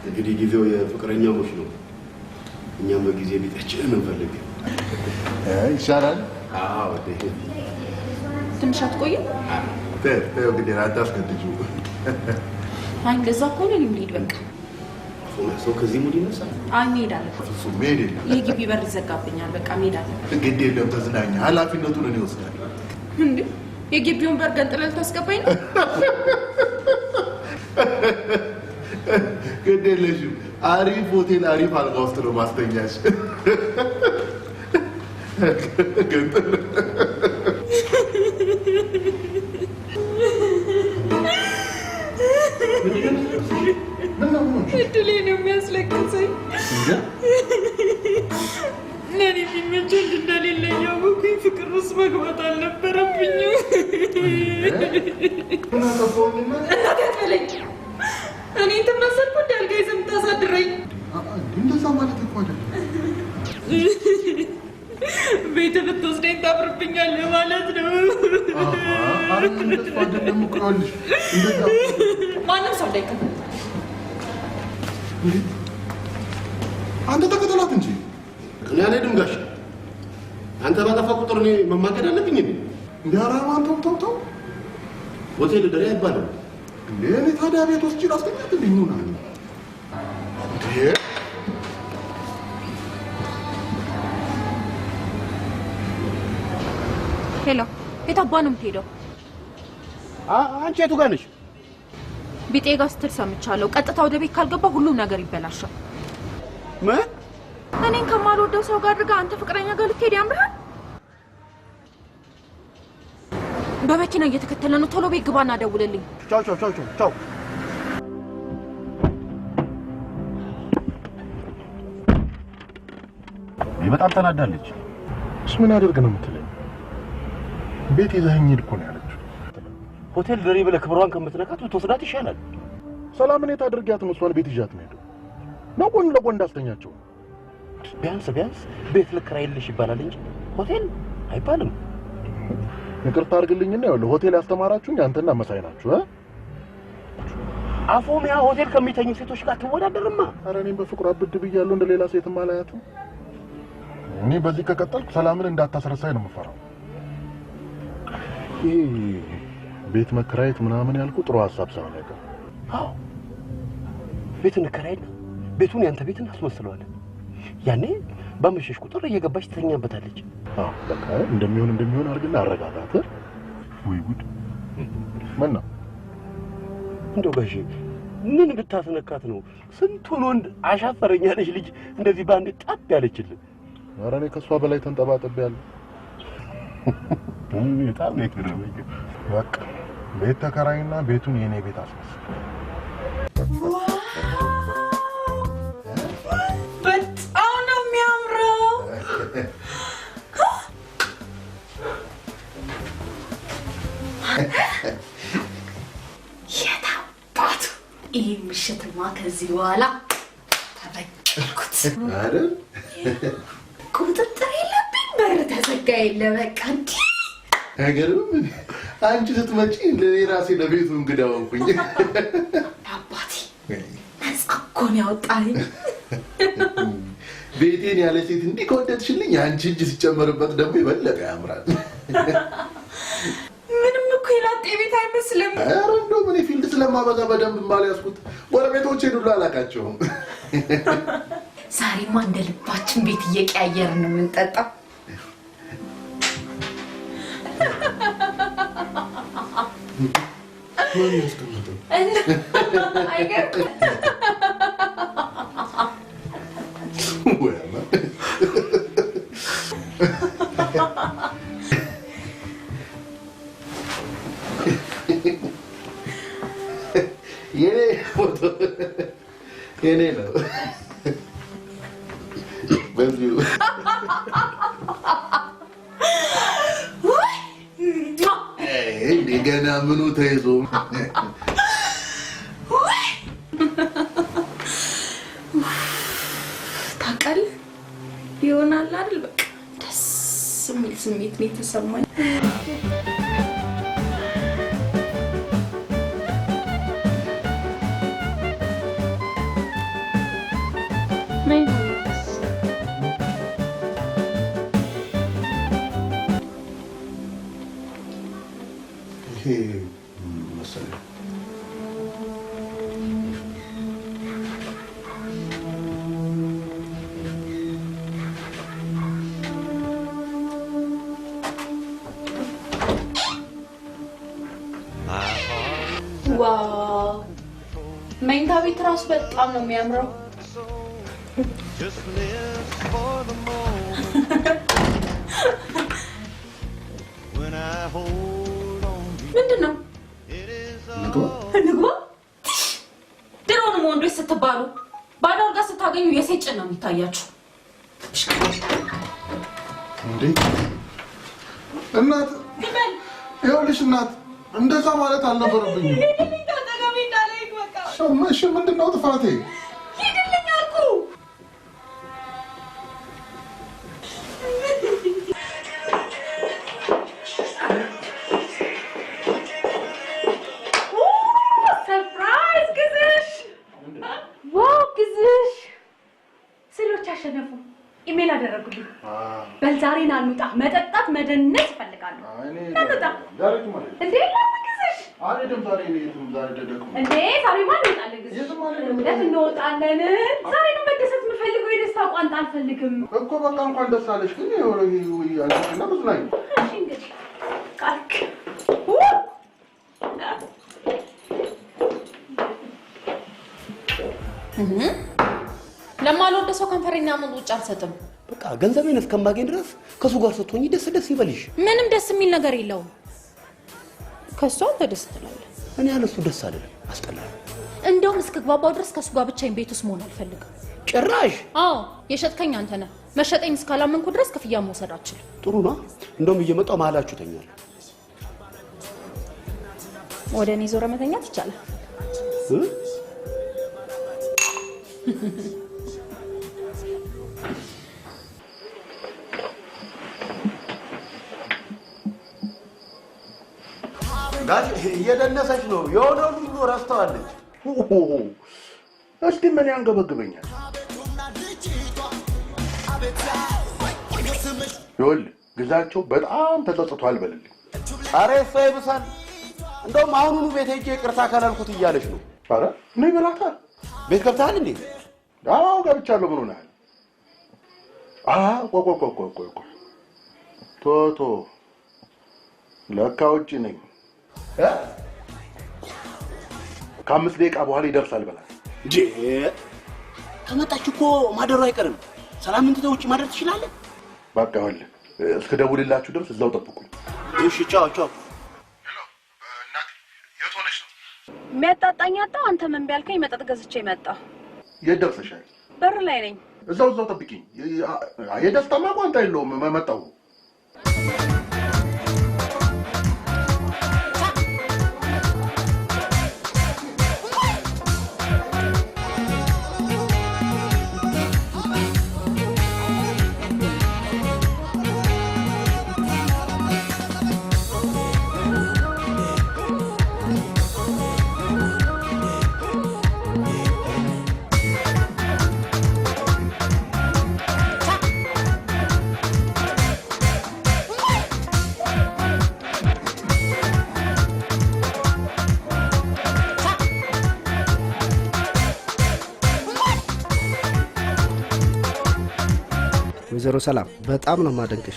እንግዲህ ጊዜው የፍቅረኛሞች ነው። እኛም በጊዜ ቤታችንን እንፈልግ ይሻላል። ትንሽ አትቆይም? ተው እንግዲህ አታስገድጂው። እንደዛ ከሆነ እኔም ልሂድ በቃ። ሰው ከዚህ ሙድ ይነሳል። መሄድ አለበት። እሱ መሄድ የለም። የግቢ በር ይዘጋብኛል። በቃ መሄድ አለበት። ግድ የለም ተዝናኛ። ኃላፊነቱን እኔ እወስዳለሁ። እንዴ የግቢውን በር ገንጥለህ ልታስገባኝ ነው? ግድ የለሽም። አሪፍ ሆቴል አሪፍ አልጋ ውስጥ ነው ማስተኛሽ። ገንጥል እድሌ ነው የሚያስለቅሰኝ። ለእኔ የሚመች ወንድ እንደሌለኝ ያወኩኝ ፍቅር ውስጥ መግባት አልነበረብኝም። እኔን ትመሰልኩ እንደ አልጋ ይዘህ የምታሳድረኝ? እንደዛ ማለት እኮ አይደለም። ቤት ብትወስደኝ ታፍርብኛለህ ማለት ነው። እንደዛ አይደለም እኮ ይኸውልሽ፣ ማንም ሰው እንዳይከተል አንተ ተከተላት እንጂ። እኔ አልሄድም ጋሽ። አንተ ባጠፋ ቁጥር እኔ መማገድ አለብኝ እንዴ? እንዲያራማን ተው። ሆቴል ደሬ አይባልም እንዴ? እኔ ታዲያ ቤት ወስጄ ላስገኛት እንዴ? ይሆናል እንዴ? ሄሎ፣ የት አባ ነው የምትሄደው? አንቺ የቱ ጋር ነሽ? ቢጤ ጋር ስትል ሰምቻለሁ። ቀጥታ ወደ ቤት ካልገባ ሁሉም ነገር ይበላሻል። ምን? እኔን ከማልወደው ሰው ጋር አድርጋ አንተ ፍቅረኛ ጋር ልትሄድ ያምርሃል? በመኪና እየተከተለ ነው። ቶሎ ቤት ግባና ደውልልኝ። ቻው። በጣም ተናዳለች። እሱ ምን አድርግ ነው የምትለኝ? ቤት ይዘኸኝ ሂድ እኮ ነው ያለችው። ሆቴል ድሬ ብለህ ክብሯን ከምትነካት ብትወስዳት ይሻላል። ሰላምን የት አድርጊያት ነው እሷን ቤት ይዣት ነው ሄደው ነው ጎን ለጎን እንዳስተኛቸው። ቢያንስ ቤት ልከራይልሽ ይባላል እንጂ ሆቴል አይባልም። ይቅርታ አድርግልኝና ይኸውልህ ሆቴል ያስተማራችሁኝ አንተና መሳይ ናችሁ። አፎሚያ ሆቴል ከሚተኙ ሴቶች ጋር ትወዳደርማ። ኧረ እኔም በፍቅሯ አብድ ብያለሁ እንደ ሌላ ሴትም አላያትም። እኔ በዚህ ከቀጠልኩ ሰላምን እንዳታስረሳኝ ነው የምፈራው። ቤት መከራየት ምናምን ያልኩ ጥሩ ሐሳብ ሳይሆን አይቀርም። አዎ ቤቱን እንከራይና ቤቱን ያንተ ቤት እናስመስለዋለን። ያኔ በመሸሽ ቁጥር እየገባች ትተኛበታለች። አዎ በቃ እንደሚሆን አድርግና አረጋጋት። ወይ ጉድ! ምን ነው እንደው ጋሼ ምን ብታስነካት ነው ስንቱን ወንድ አሻፈረኝ ያለች ልጅ እንደዚህ ባንድ ጣብ ያለችልን? ኧረ እኔ ከሷ በላይ ተንጠባጥቤያለሁ። በጣም ነው የገረመኝ። በቃ ቤት ተከራይና ቤቱን የኔ ቤት አስመስል። በጣም ነው የሚያምረው። የታባቱ ይህ ምሽትማ ከዚህ በኋላ ተበቀልኩት አይደል? ቁጥጥር የለብኝ፣ በር ተዘጋ የለ በቃ እንዲህ አይገርም? አንቺ ስትመጪ ለኔ ራሴ ለቤቱ እንግዳ ሆንኩኝ። አባቴ ነፃ እኮ ነው ያወጣኝ። ቤቴን ያለ ሴት እንዲህ ከወደድሽልኝ አንቺ እጅ ሲጨመርበት ደግሞ ይበለጠ ያምራል። ምንም እኮ የላጤ ቤት አይመስልም። ኧረ እንደው ምን ፊልድ ስለማበዛ በደንብ ማልያዝኩት ጎረቤቶቼን ሁሉ አላውቃቸውም። ዛሬማ እንደ ልባችን ቤት እየቀያየርን ነው የምንጠጣው። ማን ያስቀምጠው? አይገርም? ወያማ የኔ ፎቶ የኔ ነው። በዚሁ ገና ምኑ ተይዞ ታውቃለህ ይሆናል አይደል? በቃ ደስ የሚል ስሜት ነው የተሰማኝ። መሰለኝ ዋው መኝታ ቤት ራሱ በጣም ነው የሚያምረው። ምንድን ነው? ንግባ። ድሮውንም ወንዶች ስትባሉ ባዶ አልጋ ስታገኙ የሴት ጭን ነው የሚታያችሁ። እንዴ እናት፣ ይኸውልሽ እናት፣ እንደዛ ማለት አልነበረብኝም። እሺ ምንድን ነው ጥፋቴ? ሂድልኝ አልኩህ። ሰርፕራይዝ ግዝሽ! ዋው ግዝሽ! ስሎች አሸነፉ። ኢሜል አደረጉልኝ። በል ዛሬ ና እንውጣ። መጠጣት መደነስ እፈልጋለሁ። ና እንውጣ። እንዴ ግዝሽ! አልሄድም ዛሬ ዛሬ ደደቁ እንዴ ዛሬ ማን እንወጣለን? ግዝሽ እውነት እንወጣለን። ዛሬ ነው መደሰት የምፈልገው። የደስታ ቋንጣ አልፈልግም እኮ። በቃ እንኳን ደስ አለሽ። ግን አንቺና መዝናኝ እሺ እንግዲህ ቃልክ ለማልወደ ሰው ከንፈረኛ ምን ውጭ አልሰጥም። በቃ ገንዘቤን እስከማገኝ ድረስ ከሱ ጋር ስትሆኚ ደስ ይበልሽ። ምንም ደስ የሚል ነገር የለውም። ከሱ አንተ ደስ ትላለህ። እኔ ያለሱ ደስ አይደለም፣ አስጠላኝ። እንደውም እስክግባባው ድረስ ከሱ ጋር ብቻዬን ቤት ውስጥ መሆን አልፈልግም። ጭራሽ? አዎ የሸጥከኝ አንተ ነህ። መሸጠኝ እስካላመንኩ ድረስ ክፍያ መውሰድ አልችልም። ጥሩ ነው። እንደውም እየመጣው መሀላችሁ ተኛል። ወደ እኔ ዞረ መተኛት ይቻላል። ጋሽ እየደነሰች ነው። የሆነ ሁሉ ረስተዋለች። እስቲ ምን ያንገበግበኛል? ይኸውልህ ግዛቸው በጣም ተጸጽቷል በልልኝ። ኧረ እሷ ይብሳል። እንደውም አሁኑኑ ቤት ሄጄ ይቅርታ ካላልኩት እያለች ነው። ኧረ ነይ በላታል። ቤት ገብተሃል እንዴ? አዎ ገብቻለሁ። ምን ሆነሃል? ቆይ ቶቶ ለካ ውጭ ነኝ። ከ5 ደቂቃ በኋላ ይደርሳል በላት እንጂ ከመጣች እኮ ማደሩ አይቀርም። ሰላም እንትተው ውጭ ማደር ትችላለህ። በቃ ይኸውልህ እስክደውልላችሁ ድረስ እዛው ጠብቁኝ። እሺ ቻው ቻው። የሚያጣጣኝ አጣው። አንተ ምን ቢያልከኝ መጠጥ ገዝቼ መጣሁ። የት ደርሰሻል? በር ላይ ነኝ። እዛው ጠብቂኝ። የደስታማ ቋንጣ የለውም። መጣሁ። ወይዘሮ ሰላም በጣም ነው ማደንቅሽ።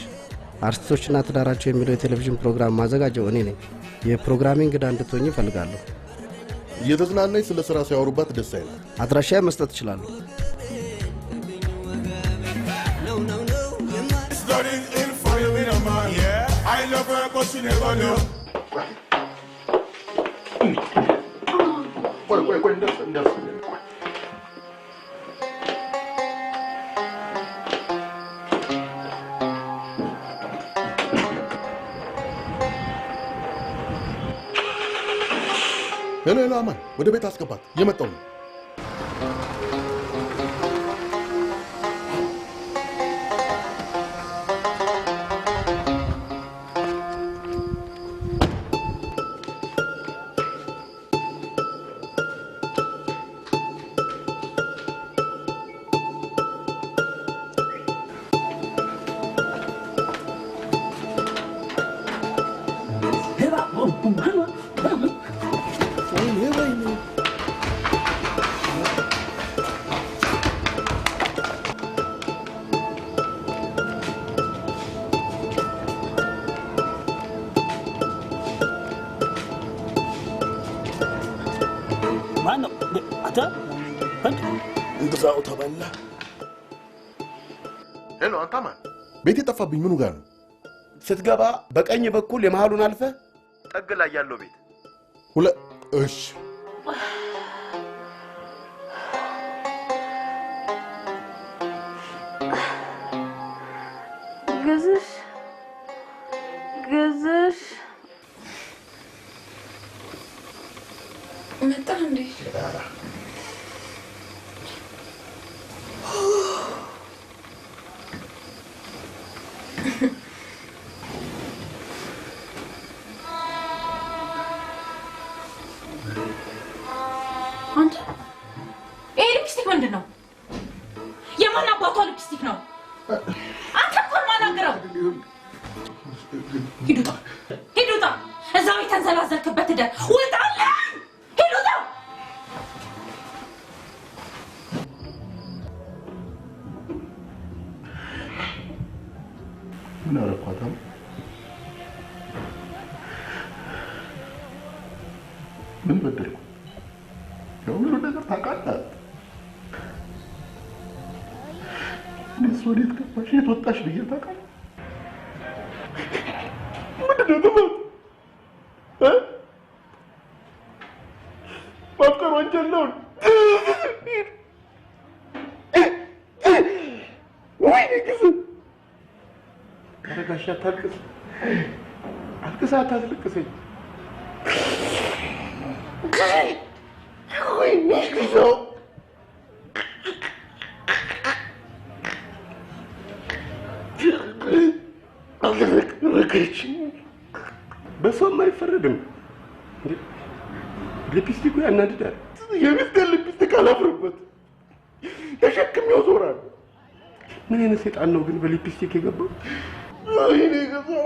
አርቲስቶችና ትዳራቸው የሚለው የቴሌቪዥን ፕሮግራም ማዘጋጀው እኔ ነኝ። የፕሮግራሜ እንግዳ እንድትሆኝ እፈልጋለሁ። እየተዝናናኝ ስለ ስራ ሲያወሩባት ደስ አይላል። አድራሻ መስጠት እችላለሁ። ሄሎ አማን፣ ወደ ቤት አስገባት። እየመጣሁ ነው። እንግዛው ተበላ። ሄሎ አንተ ማን? ቤት የጠፋብኝ ምኑ ጋር ነው? ስትገባ በቀኝ በኩል የመሃሉን አልፈ ጠግ ላይ ያለው ቤት እሺ ግዝሽ መጣ እንዴ? አንተ ይሄ ሊፕስቲክ ምንድን ነው? የማን አባቷ ሊፕስቲክ ነው? አንተ እኮ ማናገረው። ሂዱታ እዛው የተንዘላዘልክበት ሂደህ ውጣልኝ። ሂዱታ ምን አረኳት? ምን በደልኩ? የሁሉ ነገር ታውቃለህ። እኔስ ወዴት ገባሽ የት ወጣሽ ብዬ ታውቃለህ? ምንድን ነው ጥፋት? ማፍቀር ወንጀል ነው። ወይኔ ጊዜ ጋሽ አታልቅስ። አልቅስ አታስለቅሰኝ። ወይኔ ሰው አልረከች። በሰውም አይፈረድም። ሊፕስቲኩ ያናድዳል። የቤት ጋር ሊፕስቲክ አላፍርበት ተሸክሜው ዞራለሁ። ምን አይነት ሰይጣን ነው ግን በሊፕስቲክ የገባው? ወይኔ ገባው።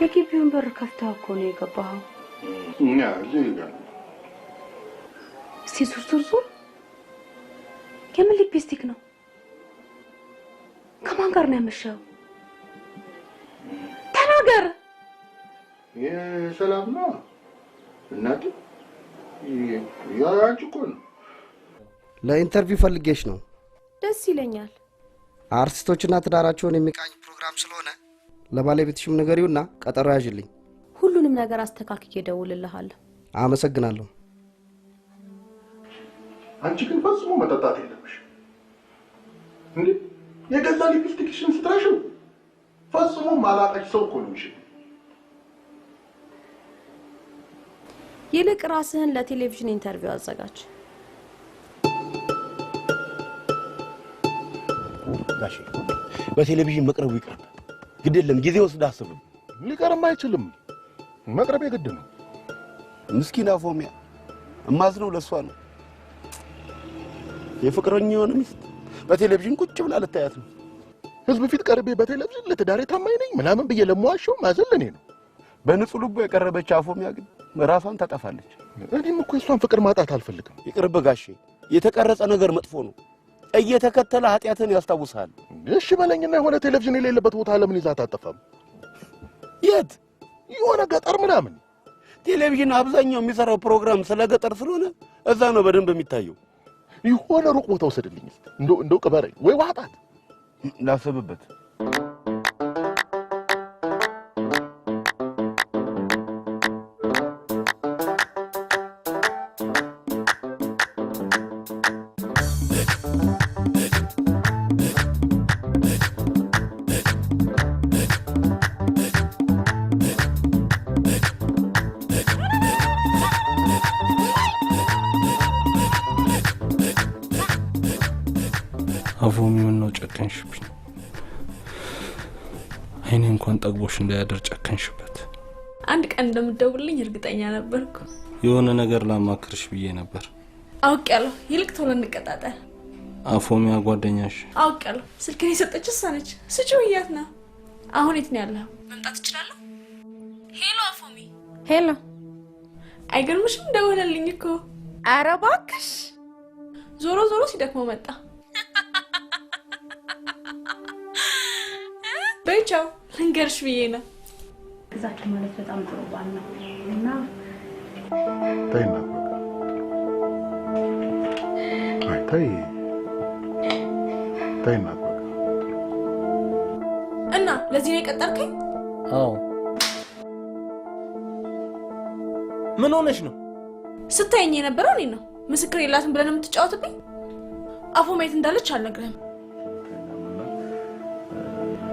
የግቢውን በር ከፍተህ እኮ ነው የገባኸው። እዚህ ጋር እስቲ ዙር። የምን ሊፕስቲክ ነው? ከማን ጋር ነው ያመሸው? ተናገር። የሰላም ነው እናቴ። አንቺ እኮ ነው። ለኢንተርቪው ፈልጌሽ ነው። ደስ ይለኛል። አርቲስቶችና ትዳራቸውን የሚቃኝ ፕሮግራም ስለሆነ ለባለቤትሽም ንገሪውና ቀጠሮ ያዥልኝ። ሁሉንም ነገር አስተካክዬ እደውልልሃለሁ። አመሰግናለሁ። አንቺ ግን ፈጽሞ መጠጣት የለብሽ እንዴ! የገዛ ሊፕስቲክሽን ስትራሽው ፈጽሞ ማላጣች ሰው እኮ ነው። ይልቅ ራስህን ለቴሌቪዥን ኢንተርቪው አዘጋጅ። ጋሼ በቴሌቪዥን መቅረቡ ይቀርብ። ግድ የለም ጊዜ ወስድ አስብ። ሊቀርም አይችልም። መቅረብ የግድ ነው። ምስኪን አፎሚያ እማዝነው ለሷ ነው። የፍቅረኛውን ሚስት በቴሌቪዥን ቁጭ ብላ ልታያት ነው። ህዝብ ፊት ቀርቤ በቴሌቪዥን ለትዳሬ ታማኝ ነኝ ምናምን ብዬ ለሟዋሸው ማዘን ለኔ ነው። በንጹህ ልቦ የቀረበች አፎሚያ ግን ራሷን ታጠፋለች። እኔም እኮ እሷን ፍቅር ማጣት አልፈልግም። ይቅርብ ጋሼ፣ የተቀረጸ ነገር መጥፎ ነው። እየተከተለ ኃጢአትን ያስታውሳል። እሺ በለኝና የሆነ ቴሌቪዥን የሌለበት ቦታ ለምን ይዛት አጠፋም? የት? የሆነ ገጠር ምናምን። ቴሌቪዥን አብዛኛው የሚሰራው ፕሮግራም ስለ ገጠር ስለሆነ እዛ ነው በደንብ የሚታየው። የሆነ ሩቅ ቦታ ወሰድልኝ። እንደው ቅበረኝ ወይ ዋጣት ላስብበት። አፎሚውን ነው ጨከንሽብኝ። አይኔ እንኳን ጠግቦሽ እንዳያደር ጨከንሽበት። አንድ ቀን እንደምትደውልልኝ እርግጠኛ ነበርኩ። የሆነ ነገር ላማክርሽ ብዬ ነበር። አውቄያለሁ። ይልቅ ቶሎ እንቀጣጠል። አፎሚያ ጓደኛሽ? አውቄያለሁ። ስልክን የሰጠችው እሷ ነች። ስጪው እያት ነው። አሁን የት ነው ያለው? መምጣት እችላለሁ? ሄሎ አፎሚ። ሄሎ። አይገርምሽም? ደወለልኝ እኮ። ኧረ እባክሽ። ዞሮ ዞሮ ሲደክመው መጣ። በይቻው ልንገርሽ ብዬ ነው። ግዛቸው ማለት በጣም ጥሩ ባል ነው እና ተይና ተይና እና ለዚህ ነው የቀጠርከኝ? አዎ። ምን ሆነሽ ነው? ስታየኝ የነበረው እኔ ነው። ምስክር የላትም ብለን የምትጫወትብኝ? አፎሚያ የት እንዳለች አልነግርህም።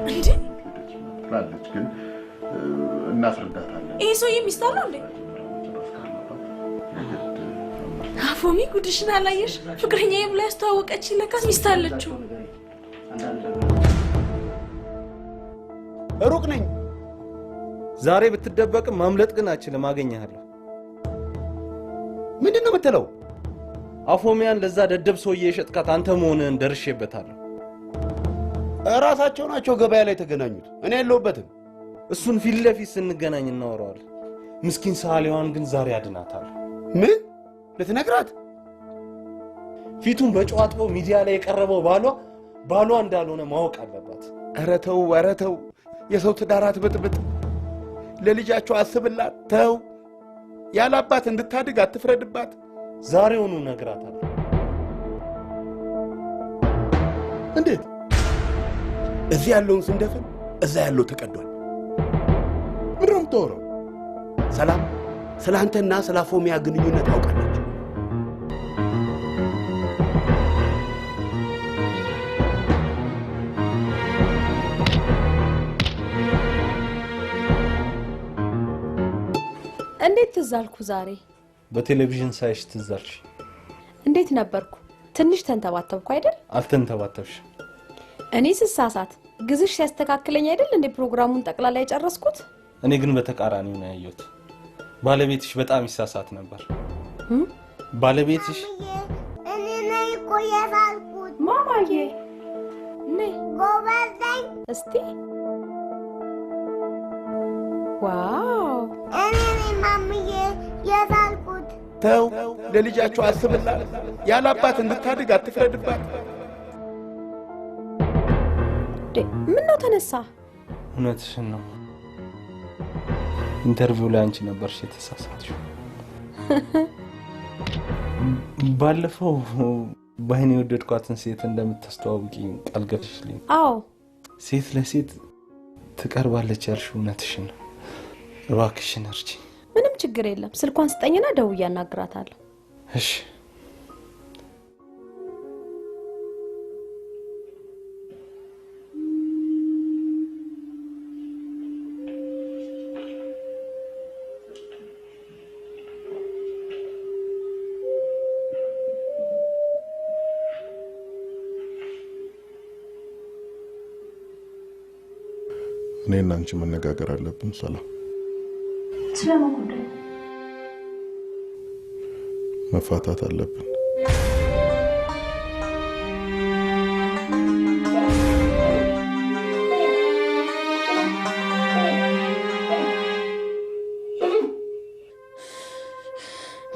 እንዴ ላለች ግን እናስረዳታለን። ይሄ ሰውዬ ሚስት አለው እንዴ? አፎሚ ጉድሽን አላየሽ? ፍቅረኛዬ ብላ ያስተዋወቀች ለካስ ሚስት አለችው። ሩቅ ነኝ። ዛሬ ብትደበቅም ማምለጥ ግን አችልም። አገኘሃለሁ። ምንድነው የምትለው? አፎሚያን ለዛ ደደብ ሰውዬ የሸጥካት አንተ መሆንህን ደርሼበታለሁ። ራሳቸው ናቸው ገበያ ላይ ተገናኙት። እኔ የለሁበትም። እሱን ፊት ለፊት ስንገናኝ እናወራዋለን። ምስኪን ሳሊዋን ግን ዛሬ አድናታለሁ። ምን ልትነግራት? ፊቱን በጨዋታው ሚዲያ ላይ የቀረበው ባሏ እንዳልሆነ ማወቅ አለባት። ኧረ ተው፣ የሰው ትዳር አትበጥብጥ። ለልጃቸው አስብላት። ተው። ያላባት እንድታድግ አትፍረድባት። ዛሬውኑ ነግራታለሁ። እንዴት? እዚህ ያለውን ስንደፍን እዛ ያለው ተቀዷል። ምንድነው የምታወራው? ሰላም ስለ አንተና ስለ አፎሚያ ግንኙነት አውቃለች። እንዴት ትዛልኩ ዛሬ? በቴሌቪዥን ሳይሽ ትዛልሽ። እንዴት ነበርኩ? ትንሽ ተንተባተብኩ አይደል? አልተንተባተብሽ። እኔ ስሳሳት ግዝሽ ሲያስተካክለኝ አይደል እንዴ ፕሮግራሙን ጠቅላላ የጨረስኩት? እኔ ግን በተቃራኒው ነው ያየሁት። ባለቤትሽ በጣም ይሳሳት ነበር። ባለቤትሽ እኔ ነኝ እኮ የሳልኩት። ማማዬ ነይ ጎበዝ ነኝ። እስቲ ዋው! እኔ ነኝ ማምዬ የሳልኩት። ተው ለልጃቸው አስብላት። ያላባት እንድታድግ አትፍረድባት። ምን ነው ተነሳ? እውነትሽን ነው። ኢንተርቪው ላይ አንቺ ነበርሽ የተሳሳትሽው። ባለፈው ባይኔ የወደድኳትን ሴት እንደምታስተዋውቂ ቃል ገብተሽልኝ። አዎ ሴት ለሴት ትቀርባለች ያልሽው እውነትሽን ነው። እባክሽን እርጂ። ምንም ችግር የለም። ስልኳን ስጠኝና ደውዬ አናግራታለሁ። እሺ። እኔና አንቺ መነጋገር አለብን ሰላም። ስለምን ጉዳይ? መፋታት አለብን።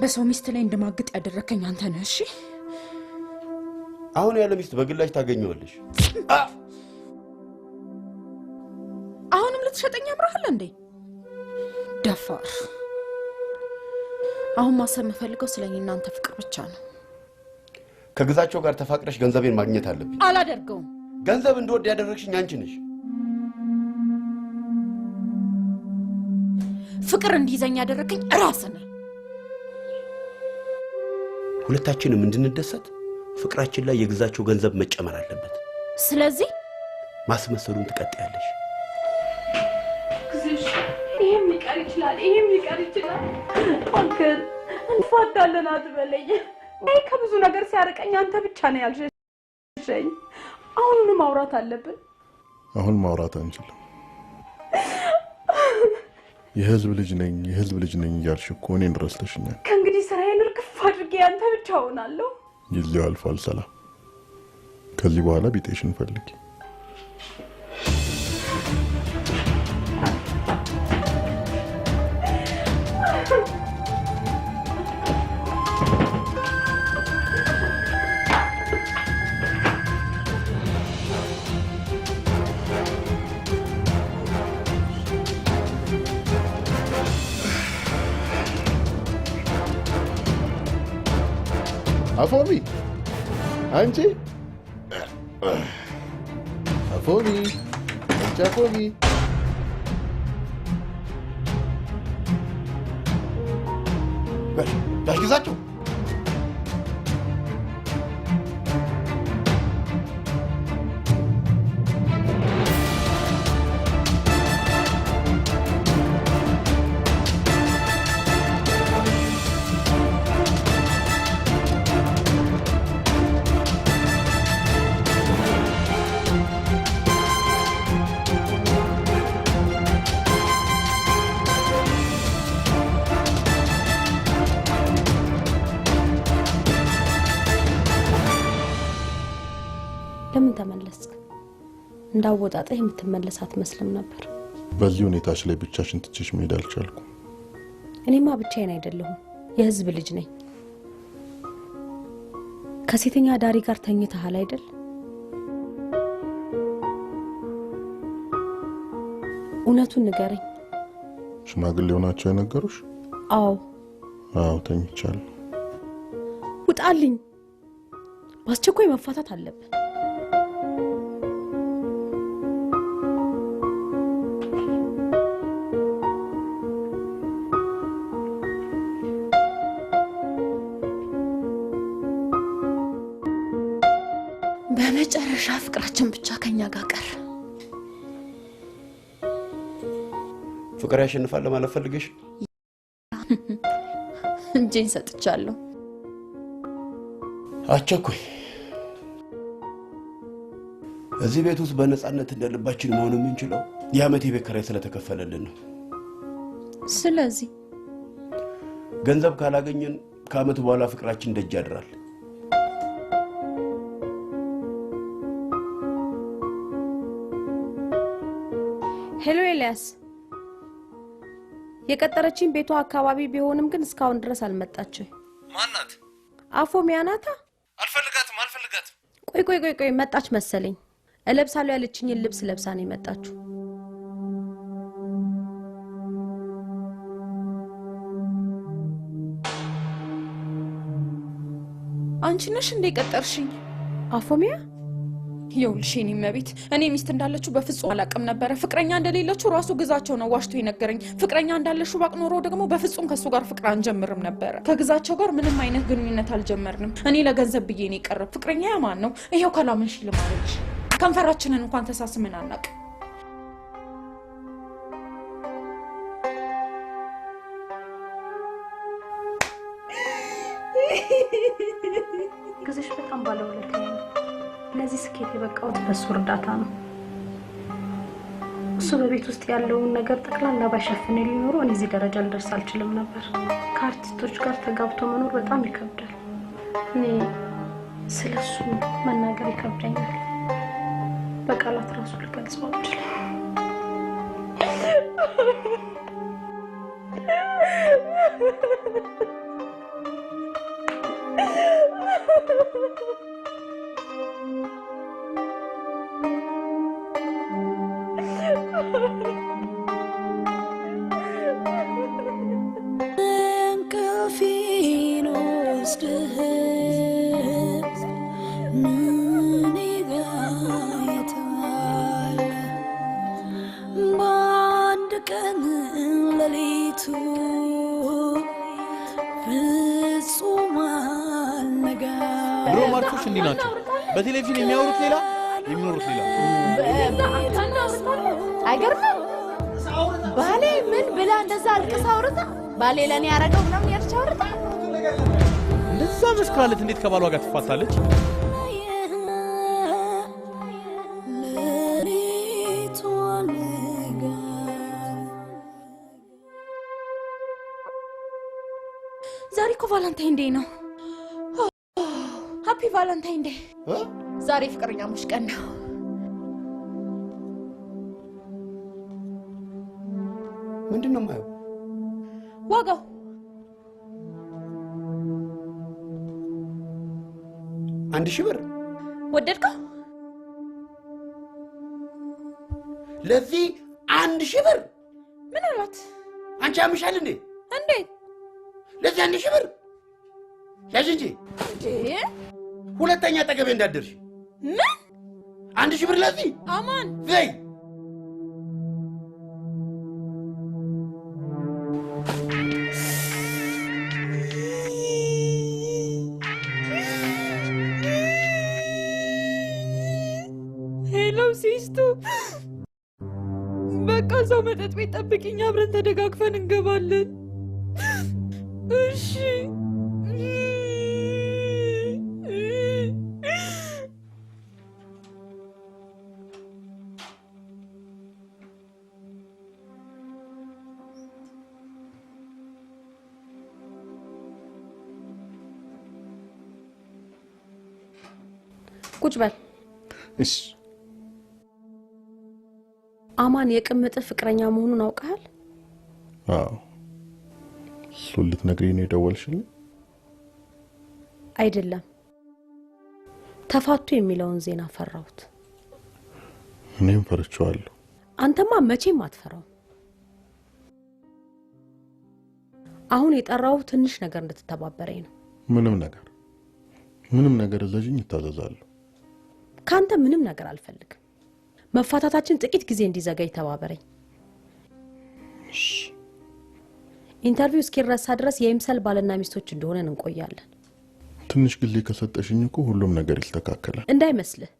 በሰው ሚስት ላይ እንደማግጥ ያደረከኝ አንተ ነህ። እሺ አሁን ያለ ሚስት በግላሽ ታገኘዋለሽ። አሁንም ልትሸጠኝ አምራሃል እንዴ? ደፋር። አሁን ማሰብ የምፈልገው ስለኔ እናንተ ፍቅር ብቻ ነው። ከግዛቸው ጋር ተፋቅረሽ ገንዘቤን ማግኘት አለብኝ። አላደርገውም። ገንዘብ እንደወድ ያደረግሽኝ አንቺ ነሽ። ፍቅር እንዲይዘኝ ያደረከኝ ራስህ ነህ። ሁለታችንም እንድንደሰት ፍቅራችን ላይ የግዛቸው ገንዘብ መጨመር አለበት። ስለዚህ ማስመሰሉን ትቀጥያለሽ። ይሄም ሊቀር ይችላል፣ ይሄም ሊቀር ይችላል። አንከን እንፋታለን አትበለኝ። አይ ከብዙ ነገር ሲያርቀኝ አንተ ብቻ ነው ያልሸሸኝ። አሁንም ማውራት አለብን። አሁን ማውራት አንችልም። የህዝብ ልጅ ነኝ እያልሽ እኮ እኔን ረስተሽኛል። ከእንግዲህ ስራዬን እርግፍ አድርጌ አንተ ብቻ ሆናለሁ። ጊዜው አልፏል ሰላም። ከዚህ በኋላ ቢጤሽን ፈልጊ። አፎሚ አንቺ አፎሚ ጋሽ ግዛቸው ለምን ተመለስክ? እንዳወጣጣህ የምትመለስ አትመስልም ነበር። በዚህ ሁኔታሽ ላይ ብቻሽን ትችሽ መሄድ አልቻልኩም። እኔማ ብቻዬን አይደለሁም፣ የህዝብ ልጅ ነኝ። ከሴተኛ ዳሪ ጋር ተኝተሃል አይደል? እውነቱን ንገረኝ። ሽማግሌው ናቸው የነገሩሽ? አዎ፣ አዎ ተኝቻለሁ። ውጣልኝ። በአስቸኳይ መፋታት አለብን። በመጨረሻ ፍቅራችን ብቻ ከኛ ጋር ቀረ። ፍቅር ያሸንፋል ለማለት ፈልገሽ? እንጄን ሰጥቻለሁ። አቸኩይ እዚህ ቤት ውስጥ በነፃነት እንደልባችን መሆን የምንችለው የዓመት የቤት ኪራይ ስለተከፈለልን ነው። ስለዚህ ገንዘብ ካላገኘን ከዓመት በኋላ ፍቅራችን ደጅ ያድራል። ሄሎ ኤልያስ፣ የቀጠረችኝ ቤቷ አካባቢ ቢሆንም ግን እስካሁን ድረስ አልመጣችም። ማናት? አፎሚያ ናታ? አልፈልጋትም። ቆይ መጣች መሰለኝ። እለብሳለሁ ያለችኝን ልብስ ለብሳ ነው የመጣችው። አንቺ ነሽ እንደ ቀጠርሽኝ? አፎሚያ ይኸውልሽ የኔ መቤት፣ እኔ ሚስት እንዳለችው በፍጹም አላቅም ነበረ። ፍቅረኛ እንደሌለችው ራሱ ግዛቸው ነው ዋሽቶ የነገረኝ። ፍቅረኛ እንዳለችው ባቅ ኖሮ ደግሞ በፍጹም ከሱ ጋር ፍቅር አንጀምርም ነበረ። ከግዛቸው ጋር ምንም አይነት ግንኙነት አልጀመርንም። እኔ ለገንዘብ ብዬ ነው የቀረብ። ፍቅረኛ ያማን ነው? ይሄው ካላመንሽ ልማለች። ከንፈራችንን እንኳን ተሳስመን አናቅ። ግዝሽ በጣም ባለውለታዬ ነው። ለዚህ ስኬት የበቃሁት በሱ እርዳታ ነው። እሱ በቤት ውስጥ ያለውን ነገር ጠቅላላ ባይሸፍን ሊኖሩ እኔ እዚህ ደረጃ ልደርስ አልችልም ነበር። ከአርቲስቶች ጋር ተጋብቶ መኖር በጣም ይከብዳል። እኔ ስለሱ መናገር ይከብደኛል። በቃላት ራሱ ልገልጸው አልችልም። ብሮማርኮች እንዲህ ናቸው። በቴሌቪዥን የሚያወሩት ሌላ የሚኖሩት ሌላ። አይገርምም? ባሌ ምን ብላ እንደዛ አልቅሳ አውርታ ባሌ ለኔ ያረጋው ምናምን ያርቻ አውርታ እንደዛ መስክራለት እንዴት ከባሏ ጋር ትፋታለች? ዛሬ እኮ ቫለንታይን ዴይ ነው። ሃፒ ቫለንታይን ዴይ። ዛሬ ፍቅረኛሞች ቀን ነው። ምንድነው ማየው? ዋጋው $1000 ወደድከው? ለዚህ $1000 ምን አላት? አንቺ አምሻል እንዴ? እንዴት? ለዚህ $1000 ያዥ እንጂ ሁለተኛ ጠገቤ እንዳደርሽ። ምን $1000 ለዚህ? አማን ዘይ ሄሎ ሲስቱ፣ በቃ ሰው መጠጥ ቤት ጠብቂኝ፣ አብረን ተደጋግፈን እንገባለን። እሺ ቁጭ በል። እሺ። አማን የቅምጥ ፍቅረኛ መሆኑን አውቀሃል? አዎ። እሱን ልትነግሪኝ ነው የደወልሽልኝ? አይደለም፣ ተፋቱ የሚለውን ዜና ፈራሁት። እኔም ፈርቼዋለሁ። አንተማ መቼም አትፈራው። አሁን የጠራው ትንሽ ነገር እንድትተባበረኝ ነው። ምንም ነገር እዘዥኝ እታዘዛለሁ። ካንተ ምንም ነገር አልፈልግም። መፋታታችን ጥቂት ጊዜ እንዲዘገይ ተባበረኝ። እሺ። ኢንተርቪው እስኪረሳ ድረስ የይምሰል ባልና ሚስቶች እንደሆነን እንቆያለን። ትንሽ ጊዜ ከሰጠሽኝ እኮ ሁሉም ነገር ይስተካከላል። እንዳይመስልህ።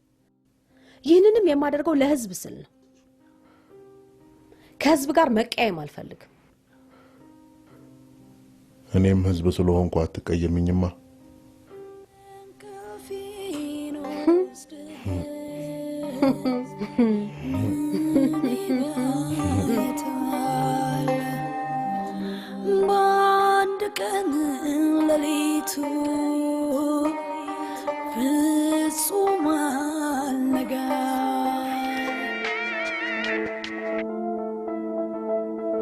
ይህንንም የማደርገው ለህዝብ ስል ነው። ከህዝብ ጋር መቀየም አልፈልግም። እኔም ህዝብ ስለሆንኩ አትቀየምኝማ። በአንድ ቀን ሌሊቱ ፍጹም አልነጋ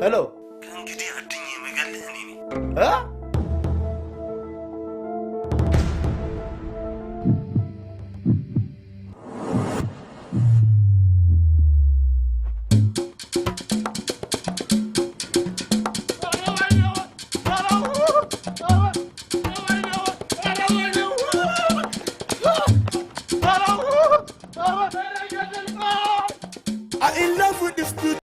ሄሎ ከእንግዲህ አድኜ የምገልህ እኔ ነኝ። I in love with this dude.